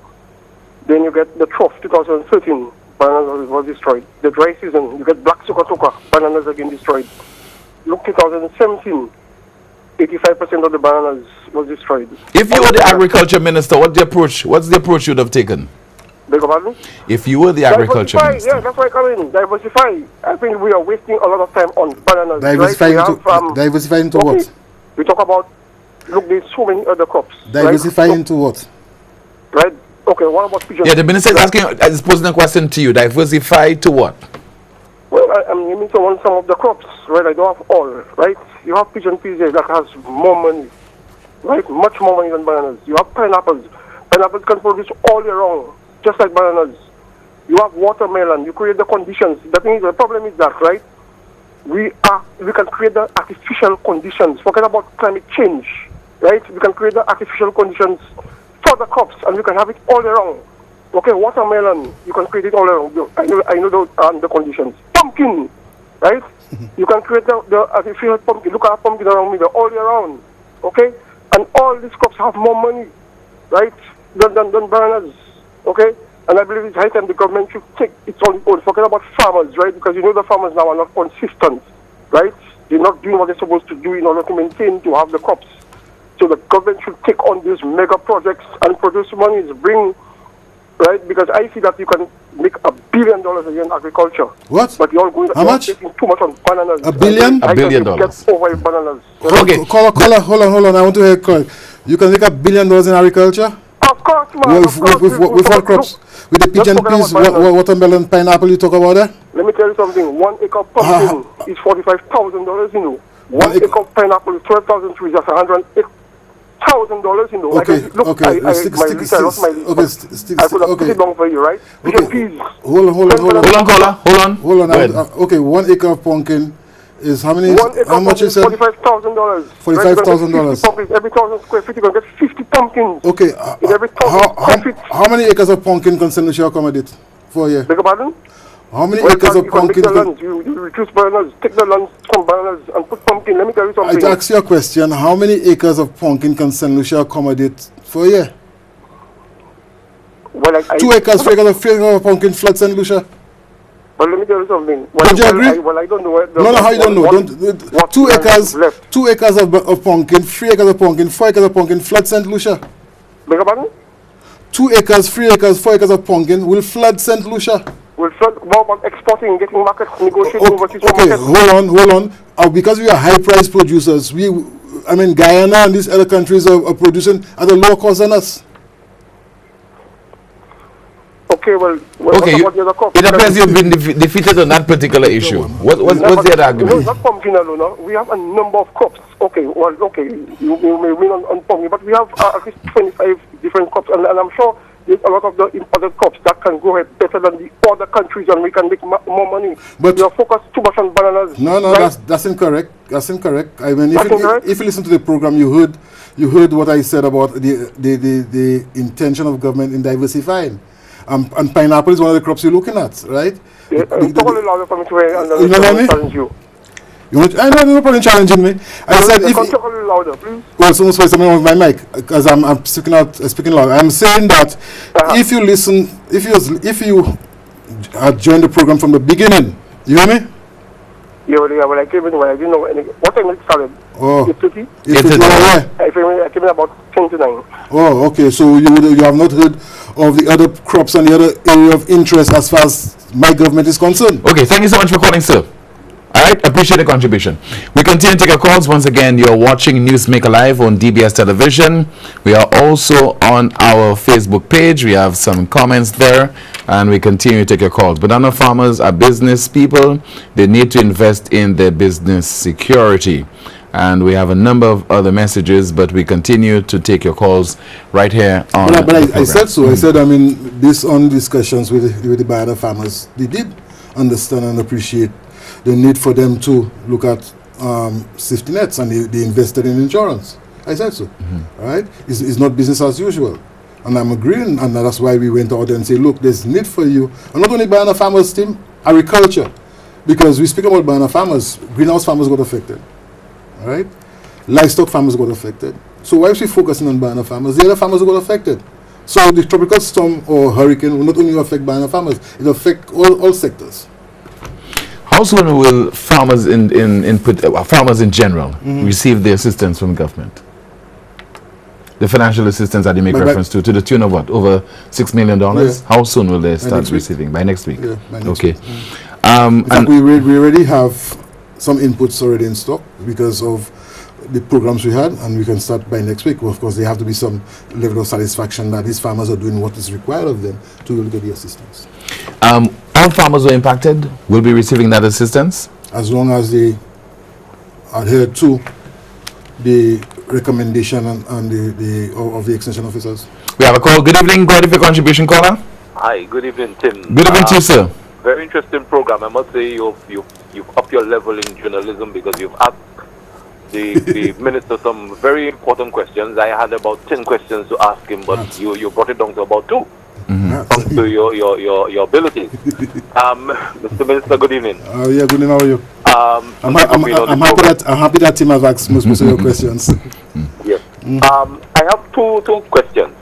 Then you get the Trough 2013, bananas were destroyed. The dry season, you get Black Sukatoka, bananas again destroyed. Look, 2017, 85% of the bananas was destroyed. If you were the agriculture minister, what's the approach you'd have taken? Beg your pardon? If you were the agriculture minister. Yeah, that's why I come in. Diversify. I think we are wasting a lot of time on bananas. Diversify into what? We talk about, look, there's so many other crops. Diversify into what? Right? Okay, what about pigeon? Yeah, the minister is asking, is posing a question to you. Diversify to what? Well, I'm naming some of the crops, right? I don't have all, right? You have pigeon peas there that has more money, right? Much more money than bananas. You have pineapples. Pineapples can produce all year round, just like bananas. You have watermelon. You create the conditions. The problem is that, right? We can create the artificial conditions. Forget about climate change, right? We can create the artificial conditions for the crops, and we can have it all year round. Okay, watermelon, you can create it all year round. I know the conditions. Pumpkin, right? You can create the artificial pumpkin. Look at pumpkin around me, all year round. Okay, and all these crops have more money, right? Than bananas. Okay. And I believe it's high time the government should take its own. Forget about farmers, right? Because you know the farmers now are not consistent, right? They're not doing what they're supposed to do in order to maintain, to have the crops. So the government should take on these mega projects and produce money, bring, right? Because I see that you can make $1 billion a year in agriculture. What? But you're going How much? Too much on bananas. $1 billion? $1 billion. Get over bananas. Okay. Caller, hold on. I want to hear call. You can make $1 billion in agriculture? Of course, man. With what crops? With the pigeon peas, watermelon, pineapple you talk about there? Let me tell you something. 1 acre of pumpkin is $45,000, you know. 1 acre of pineapple is 12,000 trees. That's $108,000, you know. Okay, okay. I could have put it down for you, right? Pigeon peas. Hold on. Okay, 1 acre of pumpkin is how many? 1 acre how much you said? $45,000. $45,000. Every 1,000 square feet, you can get 50 pumpkins. Okay. Every 1,000 square feet. How many acres of pumpkin can St. Lucia accommodate for a year? Beg your pardon? How many acres of pumpkin? You reduce bananas, take the land from bananas and put pumpkin. Let me tell you something. I ask you a question. How many acres of pumpkin can St. Lucia accommodate for a year? Well, 2 acres, 3 acres of pumpkin flood St. Lucia. But let me tell you something. Don't you agree? I don't know. No, how you don't know? What 2 acres, left. 2 acres of pumpkin, 3 acres of pumpkin, 4 acres of pumpkin flood St. Lucia. Beg your pardon? 2 acres, 3 acres, 4 acres of pumpkin will flood St. Lucia. We'll flood more about exporting, getting markets, negotiating overseas Okay, markets. hold on. Because we are high price producers, Guyana and these other countries are producing at a lower cost than us. Okay, well, Okay, what about the other crops? it appears you've been defeated on that particular issue. What's the other No, argument? not pumpkin alone. No. We have a number of crops. Okay, you may win on pumpkin, but we have at least 25 different crops, and I'm sure there's a lot of the imported crops that can grow better than the other countries, and we can make more money. But we are focused too much on bananas. No, right? that's incorrect. That's incorrect. I mean, That's incorrect? if you listen to the program, you heard what I said about the intention of government in diversifying. And pineapple is one of the crops you're looking at, right? Yeah, talk a little louder for me to You know what I mean? challenge you. I know no problem challenging me. I said if Talk a little louder, please. well, someone's supposed something with my mic because I'm speaking loud. I'm saying that if you listen, if you join the program from the beginning, you hear me? Yeah, well, I came in when I didn't know what time it started. Oh, 8:30. I came in about 10 to 9. Oh, okay. So you have not heard of the other crops and the other area of interest as far as my government is concerned. Okay, thank you so much for calling, sir. All right, appreciate the contribution. We continue to take your calls. Once again, you're watching Newsmaker Live on DBS Television. We are also on our Facebook page. We have some comments there, and we continue to take your calls. Banana farmers are business people. They need to invest in their business security. And we have a number of other messages, but we continue to take your calls right here on But the I said program. so. I said, based on discussions with the banana farmers, they did understand and appreciate the need for them to look at safety nets, and they invested in insurance. I said so. All right? It's not business as usual. And I'm agreeing, and that's why we went out there and say, look, there's need for you. And not only banana farmers, team, agriculture. Because we speak about banana farmers, greenhouse farmers got affected. All right? Livestock farmers got affected. So why is we focusing on banana farmers? The other farmers got affected. So the tropical storm or hurricane will not only affect banana farmers, it will affect all sectors. How soon will farmers farmers in general receive the assistance from government? The financial assistance that you make reference to the tune of what? Over $6 million? Yeah. How soon will they start next week. receiving? By next week? Yeah, by next Okay. week. In fact, we already have some inputs already in stock because of the programs we had, and we can start by next week. Well, of course, there have to be some level of satisfaction that these farmers are doing what is required of them to get the assistance. All farmers who are impacted will be receiving that assistance? As long as they adhere to the recommendation and the extension officers. We have a call. Good evening. Go ahead with your contribution, caller. Hi, good evening, Tim. Good evening to you, sir. Very interesting program. I must say you've upped your level in journalism because you've asked the minister some very important questions. I had about 10 questions to ask him, but you brought it down to about 2. Thanks to your abilities. Mr. Minister, good evening. Yeah, good evening. How are you? I'm happy that Tim has asked most of your questions. Yes. I have two questions.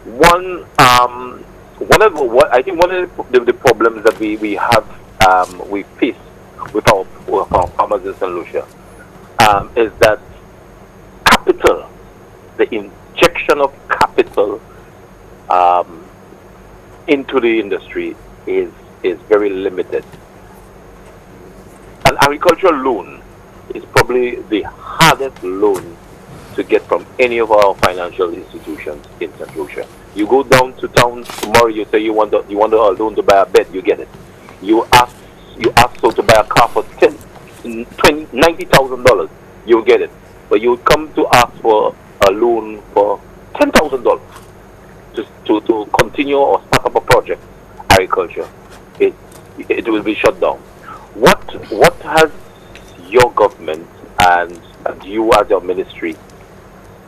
One, I think one of the problems that we have we face with our farmers in St. Lucia is that capital, the injection of capital into the industry is very limited. An agricultural loan is probably the hardest loan to get from any of our financial institutions in St. Lucia. You go down to town tomorrow, you say you want a loan to buy a bed, you get it. You ask so to buy a car for $90,000, you get it. But you come to ask for a loan for $10,000 to continue or start up a project, agriculture. It will be shut down. What has your government and you as your ministry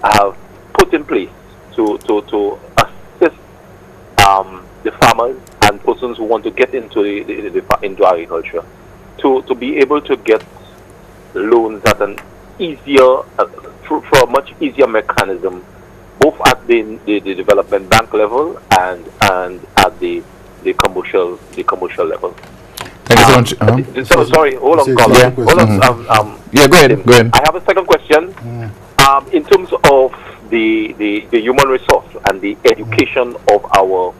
have put in place to assist the farmers and persons who want to get into into agriculture to be able to get loans at an easier for a much easier mechanism, both at the development bank level and at the commercial level. Thank you so much. Sorry, hold on, Say caller. your Hold on. Yeah, go ahead. Go ahead. I have a second question. In terms of the human resource and the education of our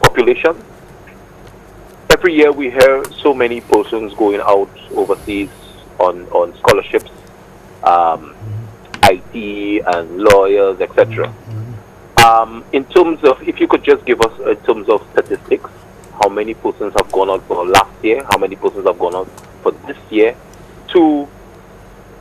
population, every year we hear so many persons going out overseas on scholarships, IT and lawyers, etc. In terms of, if you could just give us in terms of statistics, how many persons have gone out for last year, how many persons have gone out for this year to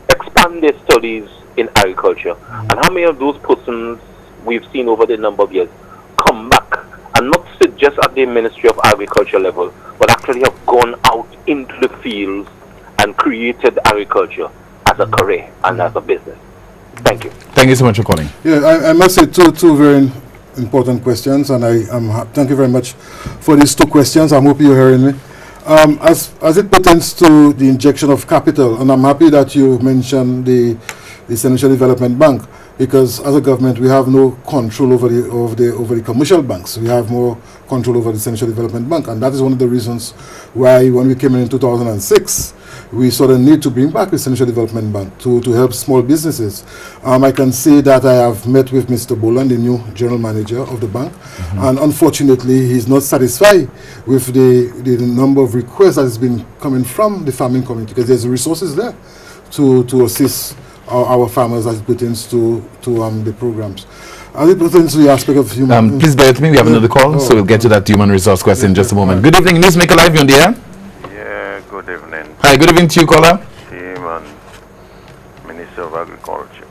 expand their studies in agriculture, and how many of those persons we've seen over the number of years come back and not sit just at the Ministry of Agriculture level, but actually have gone out into the fields and created agriculture as a career and as a business. Thank you. Thank you so much for calling. Yeah, I must say two very important questions, and thank you very much for these two questions. I'm hoping you're hearing me. As it pertains to the injection of capital, and I'm happy that you mentioned the Senegal Development Bank, because as a government we have no control over the commercial banks. We have more control over the Senegal Development Bank, and that is one of the reasons why when we came in 2006 we saw the need to bring back the Senegal Development Bank to help small businesses. I can say that I have met with Mr. Boland, the new general manager of the bank, and unfortunately he's not satisfied with the number of requests that has been coming from the farming community, because there's resources there to assist our farmers as it pertains to the programs. As it pertains to the aspect of human... Please bear with me, we have another call, so we'll get to that human resource question in just a moment. Good evening, Newsmaker Live, you on the air? Yeah, good evening. Hi, good evening to you, caller. Team and Minister of Agriculture.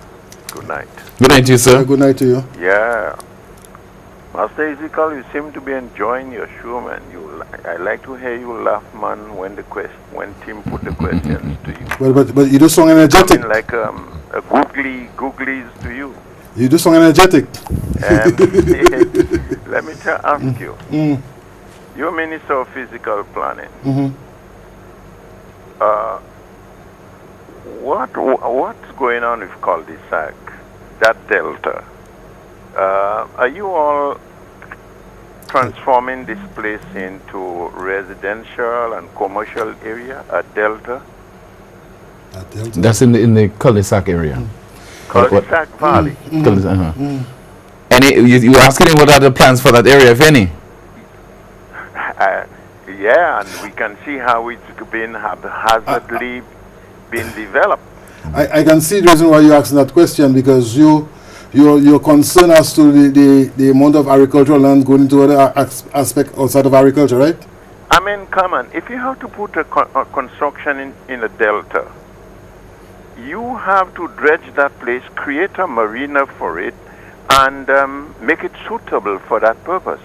Good night. Good night to you, sir. good night to you. Yeah. Master Ezekiel, you seem to be enjoying your show, man. I like to hear you laugh, man, when Tim put the questions to you. Well, but you do song energetic. Something like a googlies to you. You do song energetic. Let me ask you. You're Minister of Physical Planning. What's going on with cul-de-sac, that delta? Are you all transforming this place into residential and commercial area, a delta? That's in the cul-de-sac area. Cul-de-sac Valley. Any, you were asking him what are the plans for that area, if any? Yeah, and we can see how it's been haphazardly been developed. I can see the reason why you're asking that question, because you're concerned as to the amount of agricultural land going into other aspect outside of agriculture, right? I mean, come on, if you have to put a construction in a delta, you have to dredge that place, create a marina for it, and make it suitable for that purpose.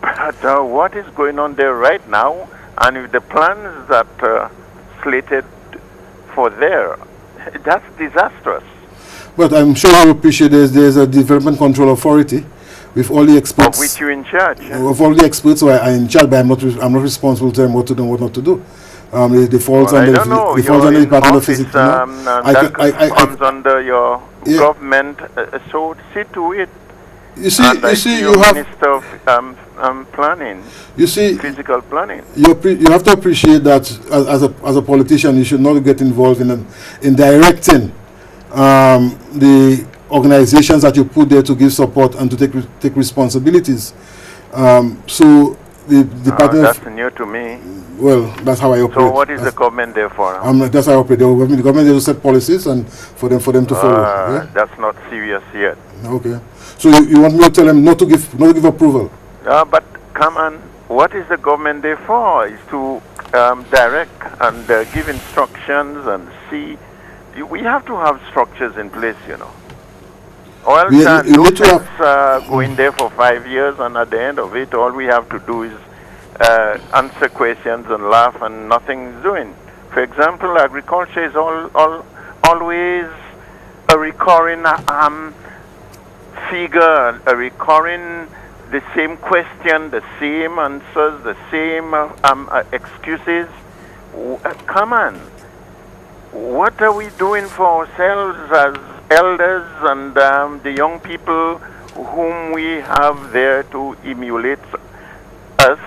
But what is going on there right now, and with the plans that slated for there, that's disastrous. But I'm sure you appreciate there's a development control authority with all the experts. Of which you're in charge. Of all the experts who are in charge, but I'm not responsible to them what to do and what not to do. It falls under the Department of Physics. That comes under your government, so see to it. You see, you have Minister of Planning. You see, physical planning. You have to appreciate that as a politician, you should not get involved in directing the organizations that you put there to give support and to take responsibilities. So the Department that's new to me. Well, that's how I operate. So what is the government there for? That's how I operate. The government will set policies and for them to follow. Yeah? That's not serious yet. Okay. So you want me to tell them not to give approval? But come on, what is the government there for? Is to direct and give instructions and see. We have to have structures in place, you know. Or else go in there for 5 years, and at the end of it, all we have to do is answer questions and laugh, and nothing's doing. For example, agriculture is always a recurring figure, a recurring, the same question, the same answers, the same excuses. Come on. What are we doing for ourselves as elders and the young people whom we have there to emulate us,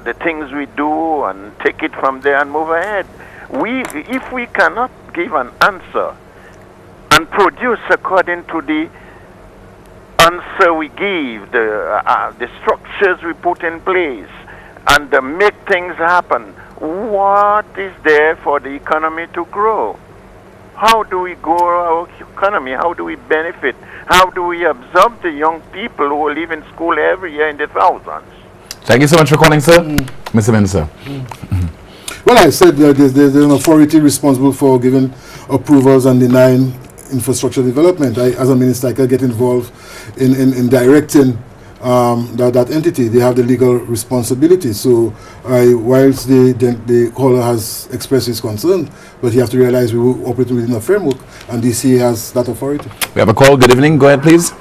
the things we do, and take it from there and move ahead. If we cannot give an answer and produce according to the answer we give, the structures we put in place, and make things happen, what is there for the economy to grow? How do we grow our economy? How do we benefit? How do we absorb the young people who live in school every year in the thousands? Thank you so much for calling, sir. Mr. Minister. Well, I said there's an authority responsible for giving approvals and denying infrastructure development. As a minister, I can get involved in directing that entity. They have the legal responsibility. So whilst the caller has expressed his concern, but you have to realize we will operate within a framework, and DCA has that authority. We have a call. Good evening. Go ahead, please.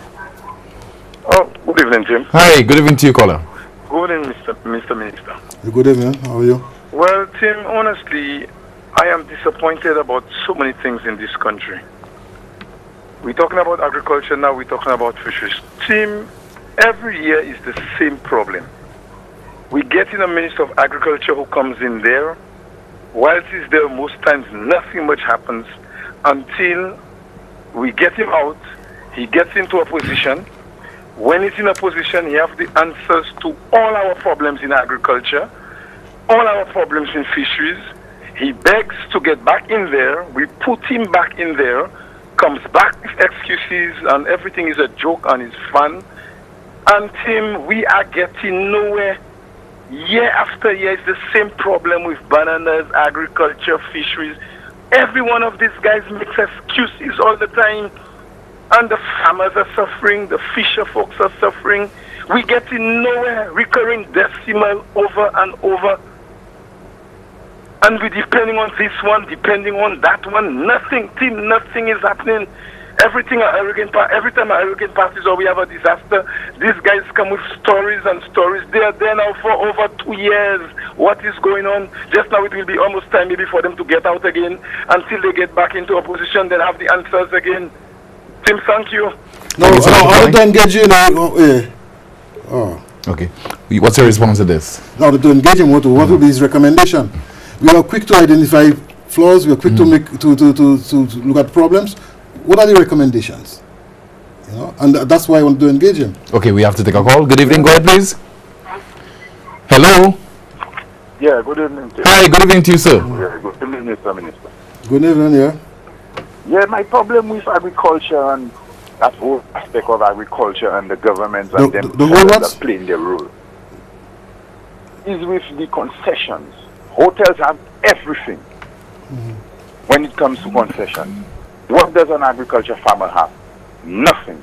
Oh, good evening, Jim. Hi. Good evening to you, caller. Good evening, Mr. Minister. Good evening. How are you? Well, Tim, honestly, I am disappointed about so many things in this country. We're talking about agriculture now, we're talking about fisheries. Tim, every year is the same problem. We get in a Minister of Agriculture who comes in there. Whilst he's there, most times nothing much happens until we get him out. He gets into a position. When he's in a position, he has the answers to all our problems in agriculture, all our problems in fisheries. He begs to get back in there. We put him back in there, comes back with excuses, and everything is a joke and it's fun. And Tim, we are getting nowhere. Year after year, it's the same problem with bananas, agriculture, fisheries. Every one of these guys makes excuses all the time. And the farmers are suffering, the fisher folks are suffering. We're getting nowhere, recurring decimal over and over. And we're depending on this one, depending on that one. Nothing, Tim, nothing is happening. Every time a hurricane passes or we have a disaster, these guys come with stories and stories. They are there now for over 2 years. What is going on? Just now it will be almost time maybe for them to get out again. Until they get back into opposition, they'll have the answers again. Tim, thank you. No, I want to engage you now. Okay. What's your response to this? Now, to engage him, what will be his recommendation? We are quick to identify flaws. We are quick to look at problems. What are the recommendations? You know, and that's why I want to engage him. Okay, we have to take a call. Good evening. Go ahead, please. Hello. Yeah, good evening. Hi. Good evening to you, sir. Yeah, good evening, Mr. Minister. Good evening. Yeah. Yeah, my problem with agriculture and that whole aspect of agriculture and the governments and them that playing their role is with the concessions. Hotels have everything when it comes to concessions. What does an agriculture farmer have? Nothing.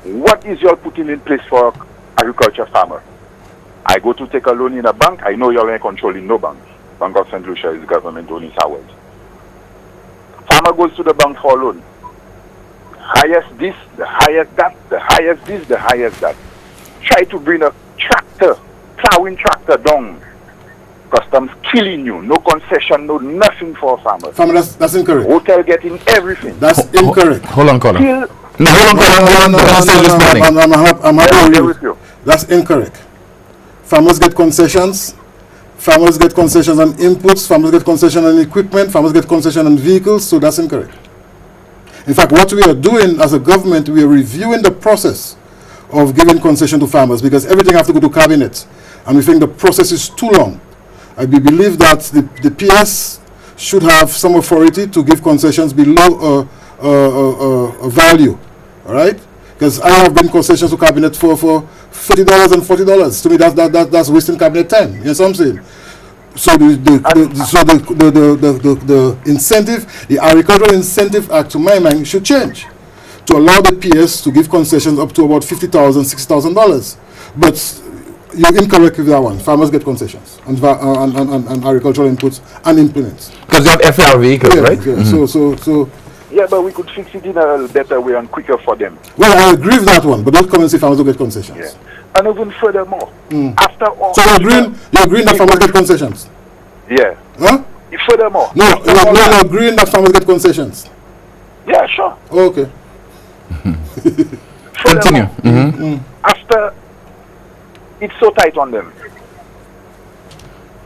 What is y'all putting in place for agriculture farmer? I go to take a loan in a bank. I know y'all ain't controlling no bank. Bank of St. Lucia is government owned in Howard. Farmer goes to the bank for a loan. Highest this, the highest that, the highest this, the highest that. Try to bring a tractor, plowing tractor down. Customs killing you. No concession, no nothing for farmers. Farmer, that's incorrect. Hotel getting everything. That's incorrect. Hold on, caller. I'm happy with you. That's incorrect. Farmers get concessions. Farmers get concessions on inputs. Farmers get concession on equipment. Farmers get concession on vehicles. So that's incorrect. In fact, what we are doing as a government, we are reviewing the process of giving concession to farmers because everything has to go to cabinet. And we think the process is too long. I believe that the PS should have some authority to give concessions below a value, all right? Because I have been concessions to cabinet for $30 and $40. To me, that's wasting cabinet time. You know what I'm saying? So the incentive, the Agricultural Incentive Act, to my mind, should change to allow the PS to give concessions up to about $50,000, $60,000. But you're incorrect with that one. Farmers get concessions and agricultural inputs and implements. Because you have FAR vehicles, right? Yeah. So. Yeah, but we could fix it in a better way and quicker for them. Well, I agree with that one, but don't come and say farmers don't get concessions. Yeah. And even furthermore, after all. So you're agreeing that farmers get concessions? Yeah. Huh? Furthermore. No, you're agreeing that farmers get concessions. Yeah, sure. Okay. Continue. After it's so tight on them,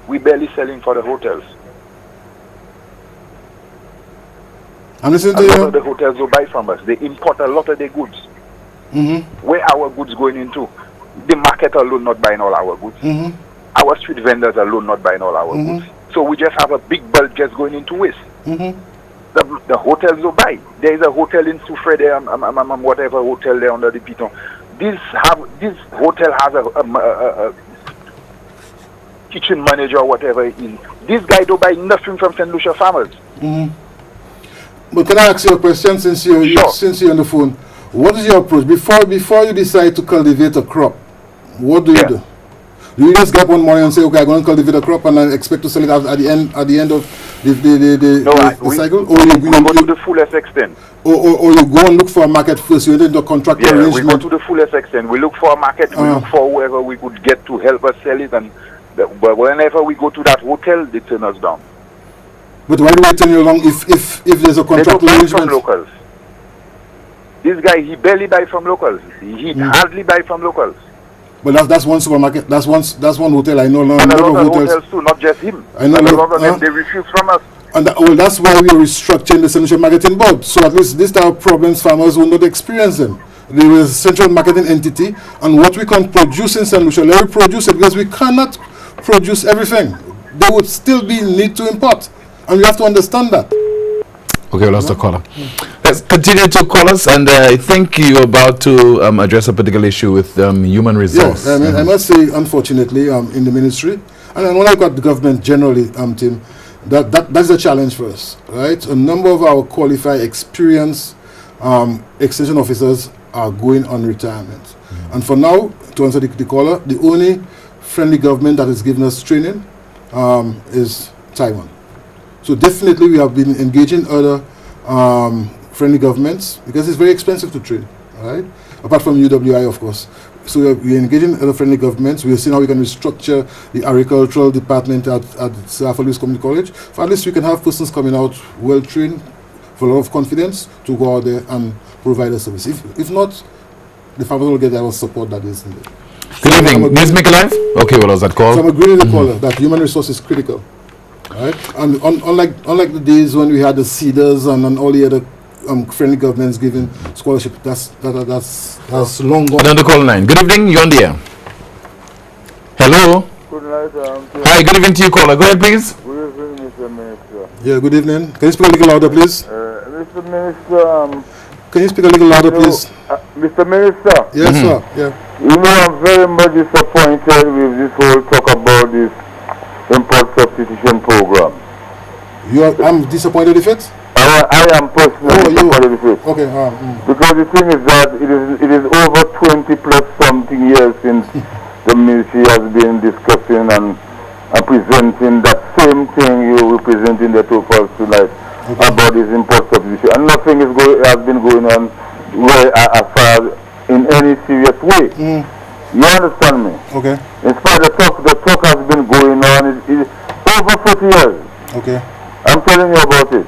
we barely selling for the hotels. I'm listening A to lot you. of the hotels will buy from us. They import a lot of their goods. Where our goods going into? The market alone not buying all our goods. Our street vendors alone not buying all our goods. So we just have a big bulk just going into waste. The hotels will buy. There is a hotel in Soufrière there, whatever hotel there under the Piton. This hotel has a kitchen manager or whatever it is. This guy don't buy nothing from St. Lucia farmers. But can I ask you a question since you're on the phone? What is your approach before you decide to cultivate a crop? What do you do? Do you just get up one morning and say, okay, I'm going to cultivate a crop and I expect to sell it at the end of the cycle? Or you go to the fullest extent. Or you go and look for a market first, you enter into a contract arrangement? We go to the fullest extent. We look for a market, we look for whoever we could get to help us sell it, but whenever we go to that hotel, they turn us down. But why do they turn you along if there's a contract arrangement? From locals. This guy, he barely buy from locals. He hardly buy from locals. But that's one supermarket. That's one hotel. I know a lot of hotels too, not just him. I know a lot of them, they refuse from us. And that's why we are restructuring the Central Marketing Board. So at least this type of problems farmers will not experience them. There is a central marketing entity, and what we can produce in St. Lucia, let me produce it, because we cannot produce everything. There would still be need to import, and we have to understand that. Okay, we lost the caller. Let's continue to call us, and I think you're about to address a particular issue with human resource. Yes, I must say, unfortunately, in the ministry, and when I got the government generally, Tim, that's a challenge for us, right? A number of our qualified, experienced extension officers are going on retirement. And for now, to answer the caller, the only friendly government that has given us training is Taiwan. So definitely we have been engaging other friendly governments because it's very expensive to train, right? Apart from UWI, of course. So we're engaging other friendly governments. We're seeing how we can restructure the agricultural department at Alpha Lewis Community College. For at least we can have persons coming out well trained, for a lot of confidence, to go out there and provide a service. If not, the farmers will get our support that is needed. Good evening, Ms. Mikalive. Okay, what was that call? So I'm agreeing with the caller that human resource is critical. Right? And unlike the days when we had the CEDARs and all the other friendly governments giving scholarship, that's long gone. On the call line. Good evening, you're on the air. Hello. Good night. Hi, good evening to you, caller. Go ahead, please. Good evening, Mr. Minister. Yeah, good evening. Can you speak a little louder, please? Mr. Minister, can you speak a little louder, please? Mr. Minister. Yes, sir. Yeah. You know, I'm very much disappointed with this whole talk about this import substitution program. I'm disappointed with it? I am personally disappointed with it. Okay. Because the thing is that it is over 20 plus something years since the ministry has been discussing and presenting that same thing you were presenting there to us tonight about this import substitution. And nothing has been going on as far in any serious way. You understand me? Okay. In spite of the talk has been going on over 40 years. Okay. I'm telling you about it.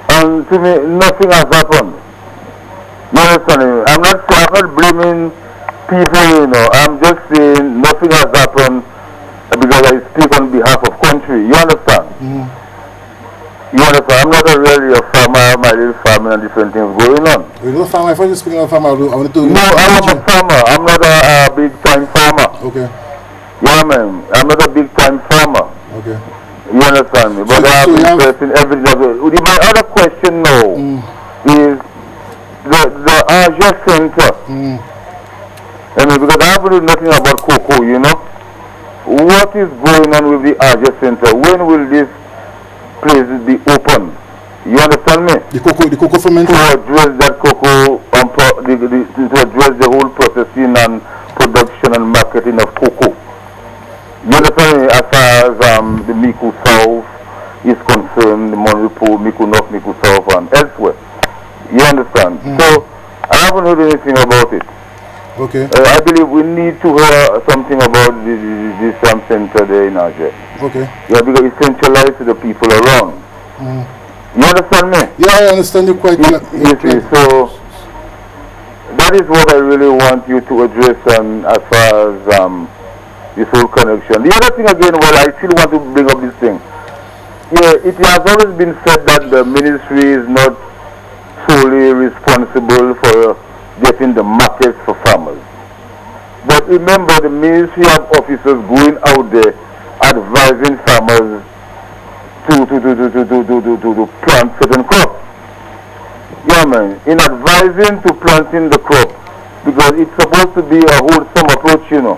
And to me, nothing has happened. You understand me? I'm not blaming people, you know. I'm just saying nothing has happened because I speak on behalf of country. You understand? You understand? I'm not really a farmer, my little farming and different things going on. You're not a farmer. If I'm speaking of a farmer, I want to... No, I'm a farmer. I'm not a big-time farmer. Okay. Yeah, man. I'm not a big-time farmer. Okay. You understand me? But I have interest in everything of it. My other question now is the Asia Center. I mean, because I haven't heard nothing about cocoa, you know. What is going on with the Asia Center? When will this place be open? You understand me? The cocoa fermentation? To address that cocoa, to address the whole processing and production and marketing of cocoa. You understand me? As far as the Miku South is concerned, the Monripo, Miku North, Miku South, and elsewhere. You understand? So, I haven't heard anything about it. Okay. I believe we need to hear something about this center there in Asia. Okay. Yeah, because it centralizes the people around. You understand me? Yeah, I understand you quite well. So that is what I really want you to address as far as this whole connection. The other thing again, well, I still want to bring up this thing. Yeah, it has always been said that the ministry is not solely responsible for getting the markets for farmers. But remember, the ministry have officers going out there advising farmers to plant certain crops. Yeah, man, in advising to planting the crop, because it's supposed to be a wholesome approach, you know.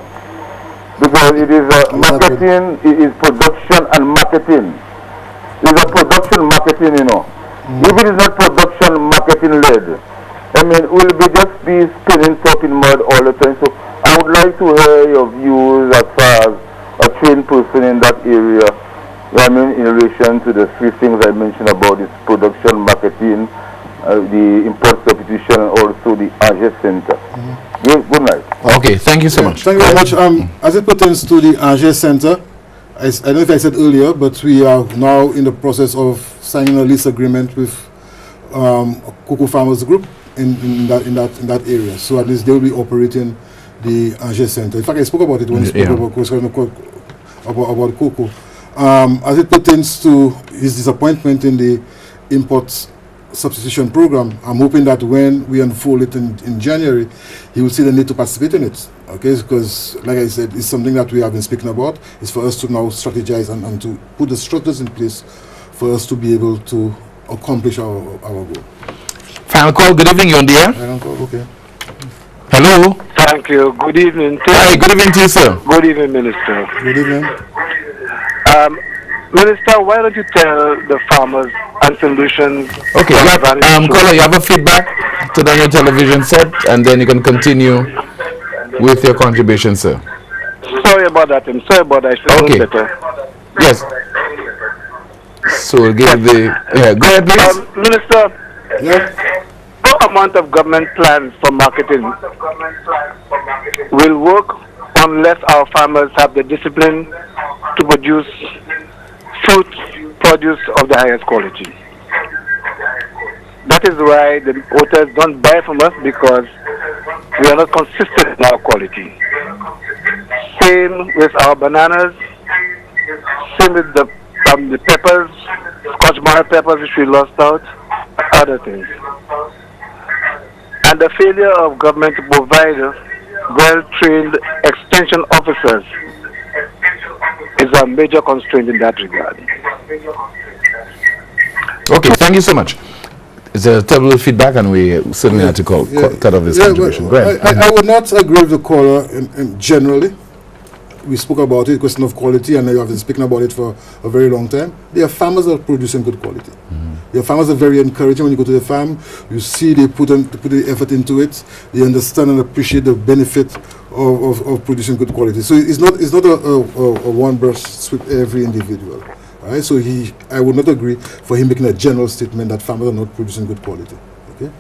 Because it is marketing, it is production and marketing. It's a production marketing, you know. If it is not production marketing led, I mean, we'll just be spinning top in mud all the time. So I would like to hear your views as far as a trained person in that area. I mean, in relation to the three things I mentioned about this production marketing, the import substitution, and also the Angers Center. Good night. Okay, thank you so much. Thank you very much. As it pertains to the Angers Center, I don't know if I said earlier, but we are now in the process of signing a lease agreement with Cocoa Farmers Group in that area. So at least they will be operating the Angers Center. In fact, I spoke about it when I spoke about cocoa. As it pertains to his disappointment in the import substitution program, I'm hoping that when we unfold it in January, he will see the need to participate in it. Okay, because like I said, it's something that we have been speaking about. It's for us to now strategize and to put the structures in place for us to be able to accomplish our goal. Final call. Good evening, you're on the air. Final call. Okay. Hello. Thank you. Good evening. Hi. Good evening to you, sir. Good evening, Minister. Good evening. Minister, why don't you tell the farmers and solutions? Okay, caller, you have a feedback to the your television set, and then you can continue with your contribution, sir. Sorry about that. I'm sorry about that. I should know better. Yes. So we'll give the go ahead, please. Minister, no amount of government plans for marketing will work unless our farmers have the discipline to produce produce of the highest quality. That is why the voters don't buy from us, because we are not consistent in our quality. Same with our bananas, same with the peppers, Scotch bonnet peppers which we lost out, other things. And the failure of government to provide well-trained extension officers is a major constraint in that regard. Okay, thank you so much. It's a terrible feedback, and we certainly had to cut off this contribution. Go ahead. I would not agree with the caller in generally. We spoke about it, question of quality, and you have been speaking about it for a very long time. There are farmers that are producing good quality. Your farmers are very encouraging. When you go to the farm, you see they put the effort into it. They understand and appreciate the benefit of producing good quality. So it's not a one brush sweep every individual. Right? So I would not agree for him making a general statement that farmers are not producing good quality. Okay.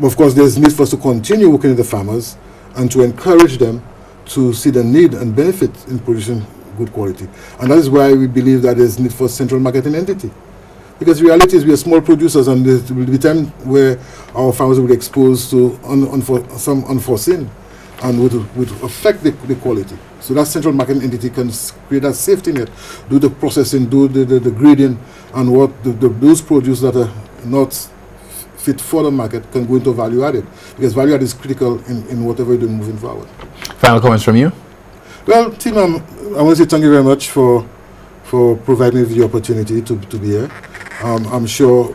Of course, there's need for us to continue working with the farmers and to encourage them to see the need and benefit in producing good quality. And that is why we believe that there's need for a central marketing entity. Because the reality is we are small producers, and there will be time where our farmers will be exposed to some unforeseen and would affect the quality. So that central marketing entity can create that safety net, do the processing, do the grading, and what those produce that are not fit for the market can go into value added. Because value added is critical in whatever you're doing moving forward. Final comments from you? Well, Tim, I want to say thank you very much for providing me with the opportunity to be here. I'm sure,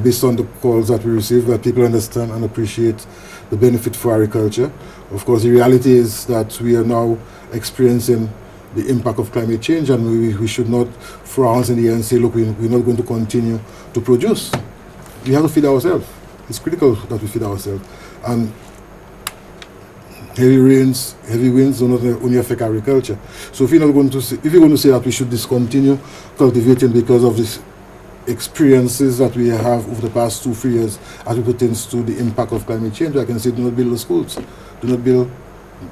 based on the calls that we receive, that people understand and appreciate the benefit for agriculture. Of course, the reality is that we are now experiencing the impact of climate change, and we should not throw our hands in the air and say, look, we're not going to continue to produce. We have to feed ourselves. It's critical that we feed ourselves. And heavy winds do not only affect agriculture. So if you're going to say that we should discontinue cultivating because of these experiences that we have over the past 2-3 years as it pertains to the impact of climate change, I can say do not build the schools, do not build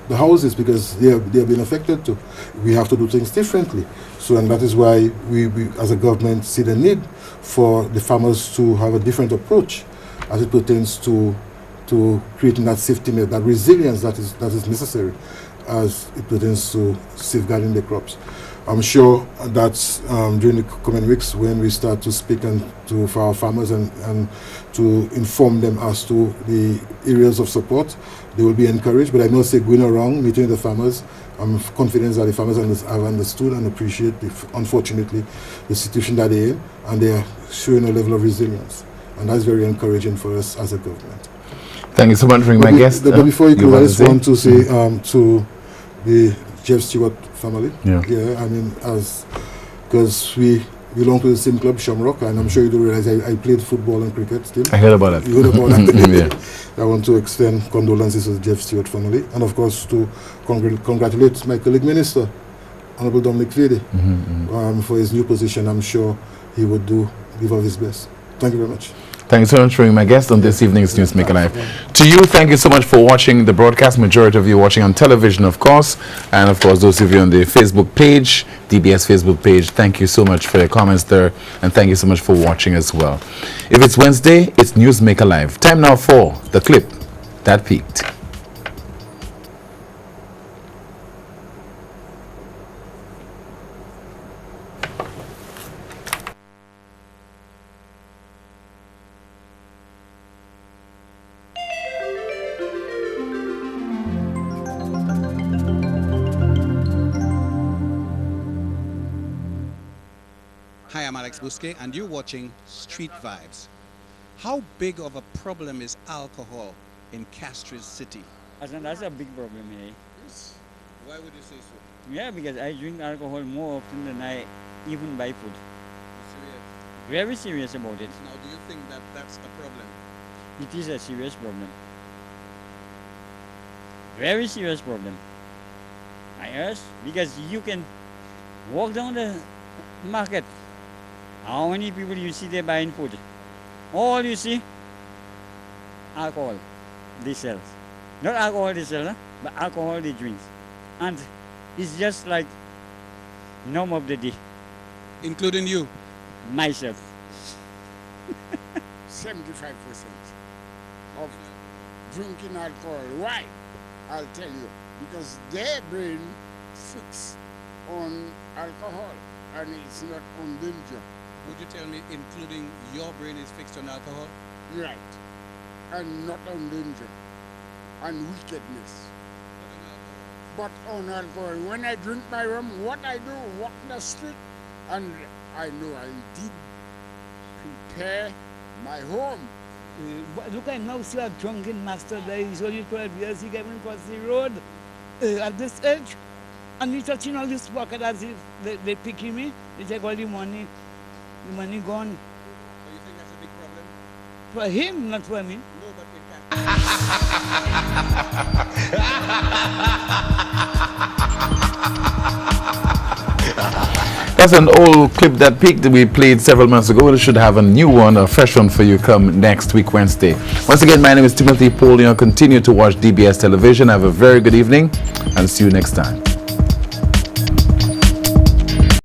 the houses because they have been affected too. We have to do things differently. So, and that is why we as a government see the need for the farmers to have a different approach as it pertains to creating that safety net, that resilience that is necessary as it pertains to safeguarding the crops. I'm sure that during the coming weeks, when we start to speak for our farmers and to inform them as to the areas of support, they will be encouraged. But I must say, going around meeting the farmers, I'm confident that the farmers have understood and appreciate, unfortunately, the situation that they're in, and they are showing a level of resilience. And that's very encouraging for us as a government. Thank you so much for being my guest. But before you go, I just want to say to the Jeff Stewart family. Yeah, I mean, because we belong to the same club, Shamrock, and I'm sure you do realize I played football and cricket still. I heard about that. You heard about that? Yeah. I want to extend condolences to the Jeff Stewart family, and of course to congratulate my colleague minister, Honorable Dominic Fede, for his new position. I'm sure he would give of his best. Thank you very much. Thank you so much for being my guest on this evening's Newsmaker Live. To you, thank you so much for watching the broadcast. Majority of you watching on television, of course. And of course, those of you on the Facebook page, DBS Facebook page, thank you so much for your comments there. And thank you so much for watching as well. If it's Wednesday, it's Newsmaker Live. Time now for the clip that peaked. Hi, I'm Alex Busquet, and you're watching Street Vibes. How big of a problem is alcohol in Castries City? That's a big problem here. Yes. Why would you say so? Yeah, because I drink alcohol more often than I even buy food. Serious? Very serious about it. Now, do you think that that's a problem? It is a serious problem. Very serious problem. Yes, because you can walk down the market. How many people you see there buying food? All you see, alcohol they sell. Not alcohol they sell, but alcohol they drink. And it's just like norm of the day. Including you? Myself. 75% of drinking alcohol. Why? I'll tell you. Because their brain fixed on alcohol and it's not on danger. Would you tell me, including your brain is fixed on alcohol? Right. And not on danger. And wickedness. But on alcohol. When I drink my rum, what I do, walk the street, and I know I did prepare my home. But look, I now see a drunken master there. He's only 12 years. He came across the road at this age. And he's touching all this pocket as if they pick him. They take all the money. The money gone. So you think that's a big problem? For him, not for me. No, but That's an old clip that peaked that we played several months ago. We should have a new one, a fresh one for you come next week, Wednesday. Once again, my name is Timothy Paul. Continue to watch DBS television. Have a very good evening and see you next time.